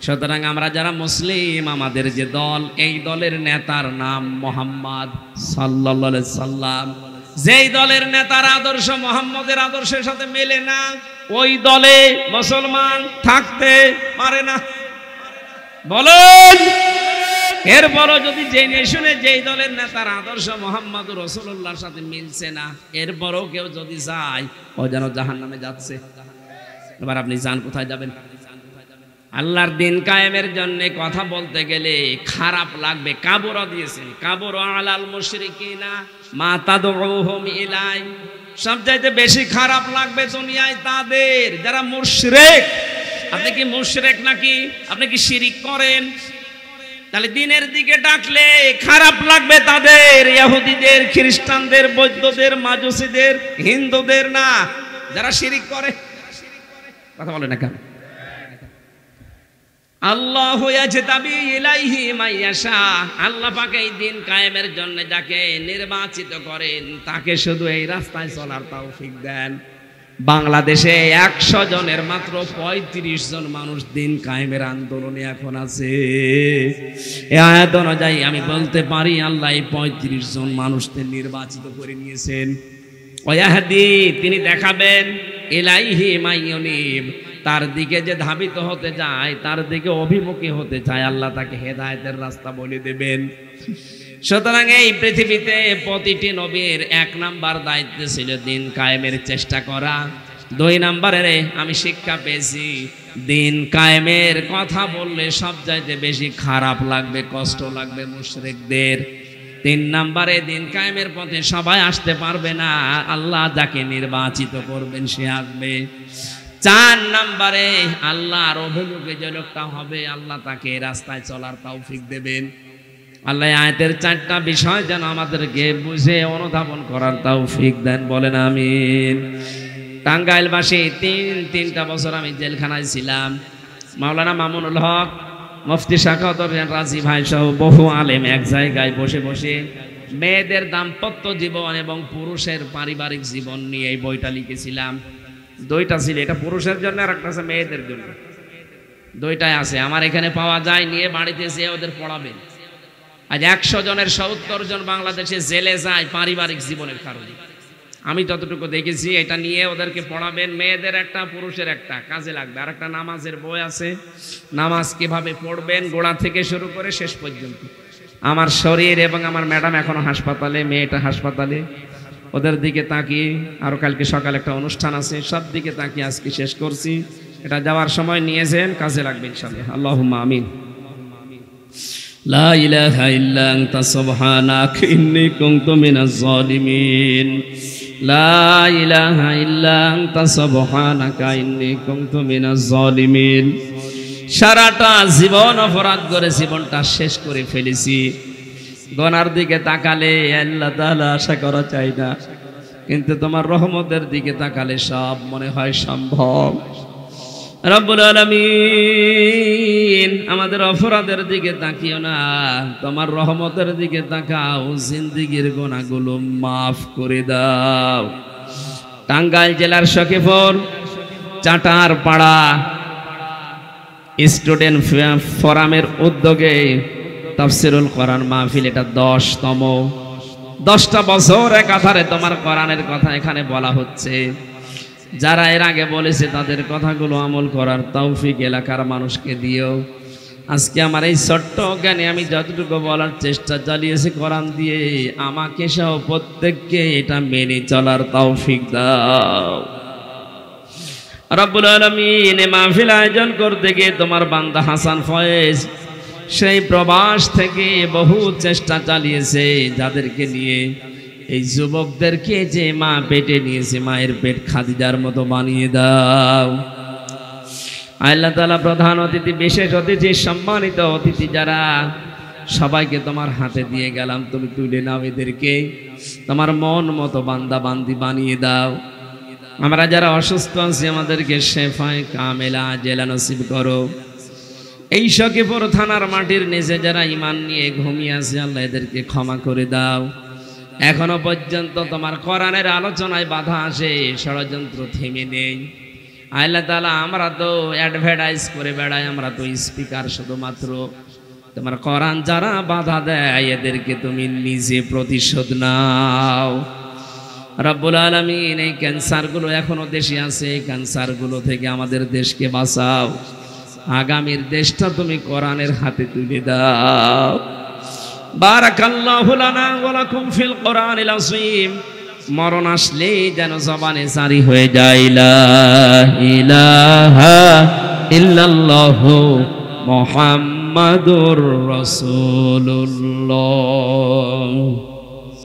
সুতরাং আমরা যারা মুসলিম, আমাদের যে দল, এই দলের নেতার নাম মুহাম্মদ সাল্লাল্লাহু আলাইহি সাল্লাম। যেই দলের নেতার আদর্শ মুহাম্মদের আদর্শের সাথে মেলে না, ওই দলে মুসলমান থাকতে পারে না। বলেন, এরপরও যদি জেনে শুনে যেই দলের নেতার আদর্শ মুহাম্মদুর রাসূলুল্লাহর সাথে মিলছে না, এরপরও কেউ যদি যায়, ও যেন জাহান্নামে যাচ্ছে। এবার আপনি যান কোথায় যাবেন? আল্লাহর দিন কায়েমের জন্য কথা বলতে গেলে খারাপ লাগবে। কাবুরা দিয়েছেন, কাবুর আলাল মুশরিকিনা মা তাদউহুম ইলাই। সবচাইতে বেশি খারাপ লাগবে দুনিয়ায় তাদের যারা মুশরিক। আপনি কি মুশরিক নাকি? আপনি কি শিরিক করেন? তাহলে দিনের দিকে ডাকলে খারাপ লাগবে তাদের, ইহুদিদের, খ্রিস্টানদের, বৌদ্ধদের, মাজুসীদের, হিন্দুদের না, যারা শিরিক করে। কথা বলে না কেন? আল্লাহু ইয়াজতাবি ইলাইহি মাইয়াশা, আল্লাহ পাক এই দিন কায়েমের জন্য যাকে নির্বাচিত করেন, তাকে শুধু এই রাস্তায় চলার তৌফিক দেন। বাংলাদেশে 100 জনের মাত্র 35 জন মানুষ দিন কায়েমের আন্দোলনে এখন আছে। এই আয়াত অনুযায়ী আমি বলতে পারি, আল্লাহ এই 35 জন মানুষদের নির্বাচিত করে নিয়েছেন। ওয়াহদি, তিনি দেখাবেন, ইলাইহি মাইয়ুনিব, তার দিকে যে ধাবিত হতে যায়, তার দিকে অভিমুখী হতে চায়, আল্লাহ তাকে হেদায়েতের রাস্তা বলে দেবেন। সুতরাং এই পৃথিবীতে প্রতিটি নবীর 1 নাম্বার দায়িত্ব ছিল দিন কায়েমের চেষ্টা করা। 2 নাম্বারে আমি শিক্ষা পেয়েছি, দিন কায়েমের কথা বললে সবচাইতে বেশি খারাপ লাগবে, কষ্ট লাগবে মুশরিকদের। 3 নাম্বারে দিন কায়েমের পথে সবাই আসতে পারবে না, আল্লাহ যাকে নির্বাচিত করবেন সে আসবে। 4 নাম্বারে আল্লাহর অভিমুখে যে লোকটা হবে, আল্লাহ তাকে রাস্তায় চলার তৌফিক দেবেন। আল্লাহ আয়াতের 4টা বিষয় যেন আমাদেরকে বুঝে অনুধাবন করার তৌফিক দেন, বলেন আমিন। টাঙ্গাইলবাসী 3টা বছর আমি জেলখানায় ছিলাম। মাওলানা মামুনুল হক, মুফতি শাখাওয়াত রাজি ভাই সহ বহু আলেম এক জায়গায় বসে বসে মেয়েদের দাম্পত্য জীবন এবং পুরুষের পারিবারিক জীবন নিয়ে এই বইটা লিখেছিলাম। 2টা ছিল, এটা পুরুষের জন্য আর একটা আছে মেয়েদের জন্য। 2টাই আছে আমার এখানে পাওয়া যায়, নিয়ে বাড়িতে যেয়ে ওদের পড়াবেন। আজ 100 জনের 70 জন বাংলাদেশে জেলে যায় পারিবারিক জীবনের কারণে। আমি যতটুকু দেখেছি এটা নিয়ে ওদেরকে পড়াবেন, মেয়েদের একটা পুরুষের একটা, কাজে লাগবে। আর একটা নামাজের বই আছে, নামাজ কিভাবে পড়বেন গোড়া থেকে শুরু করে শেষ পর্যন্ত। আমার শরীর এবং আমার ম্যাডাম এখনো হাসপাতালে, মেয়েটা হাসপাতালে, ওদের দিকে তাকিয়ে আরো কালকে সকালে একটা অনুষ্ঠান আছে, সব দিকে তাকিয়ে আজকে শেষ করছি। এটা যাওয়ার সময় নিয়েছেন, কাজে লাগবে ইনশাআল্লাহ। আল্লাহুম্মা আমিন। লা ইলাহা ইল্লা আনতা সুবহানাকা ইন্নী কুনতু মিনাজ জালিমিন। লা ইলাহা ইল্লা আনতা সুবহানাকা ইন্নী কুনতু মিনাজ জালিমিন। সারাটা জীবন অপরাধ করে জীবনটা শেষ করে ফেলেছি। গুনার দিকে তাকালে আল্লাহ তাআলা আশা করা চাই না, কিন্তু তোমার রহমতের দিকে তাকালে সব মনে হয় সম্ভব। রব্বুল আলামিন, আমাদের অপরাধের দিকে তাকিও না, তোমার রহমতের দিকে তাকাও, জিন্দেগীর গুনাহগুলো মাফ করে দাও। টাঙ্গাইল জেলার সখীপুর চাটারপাড়া স্টুডেন্ট ফোরামের উদ্যোগে তাফসিরুল কোরআন মাহফিল, এটা 10তম। 10টা বছর একাধারে তোমার কোরআনের কথা এখানে বলা হচ্ছে। যারা এর আগে বলেছে তাদের কথাগুলো আমল করার তৌফিক এলাকার মানুষকে দিও। আজকে আমার এই ছোট্ট জ্ঞানে আমি যতটুকু বলার চেষ্টা চালিয়েছি কোরআন দিয়ে, আমাকে সহ প্রত্যেককে এটা মেনে চলার তৌফিক দাও। রব্বুল আলামিন, মাহফিল আয়োজন করতে গিয়ে তোমার বান্দা হাসান ফয়েজ সেই প্রবাস থেকে বহু চেষ্টা চালিয়েছে, যাদেরকে নিয়ে এই যুবকদেরকে যে মা পেটে নিয়েছে, মায়ের পেট খাদিজার মতো বানিয়ে দাও। আল্লাহ তাআলা প্রধান অতিথি, বিশেষ অতিথি, সম্মানিত অতিথি যারা, সবাইকে তোমার হাতে দিয়ে গেলাম, তুমি তুলে নাও এদেরকে, তোমার মন মতো বান্দা বান্দি বানিয়ে দাও। আমরা যারা অসুস্থ আছি আমাদেরকে শেফায়ে কামেলা জেলা নসিব করো। এই সখীপুর থানার মাটির নিচে যারা ঈমান নিয়ে ঘুমিয়ে আছে, আল্লাহ এদেরকে ক্ষমা করে দাও। এখনো পর্যন্ত তোমার কোরআনের আলোচনায় বাধা আসে, ষড়যন্ত্র থেমে নেই। আল্লাহ তাআলা, আমরা তো অ্যাডভার্টাইজ করে বেড়াই, আমরা তো স্পিকার শুধুমাত্র। তোমার কোরআন যারা বাধা দেয় এদেরকে তুমি নিজে প্রতিশোধ নাও। রব্বুল আলামিন, এই ক্যান্সারগুলো এখনো দেশে আছে, এই ক্যান্সারগুলো থেকে আমাদের দেশকে বাঁচাও। আগামীর দেশটা তুমি কোরআনের হাতে তুলে দাও। বারাকাল্লাহু লানা ওয়া লাকুম ফিল কোরআনিল আযীম। মরণ আসলে যেন জবানে জারি হয়ে যায়, লা ইলাহা ইল্লাল্লাহু মুহাম্মাদুর রাসূলুল্লাহ।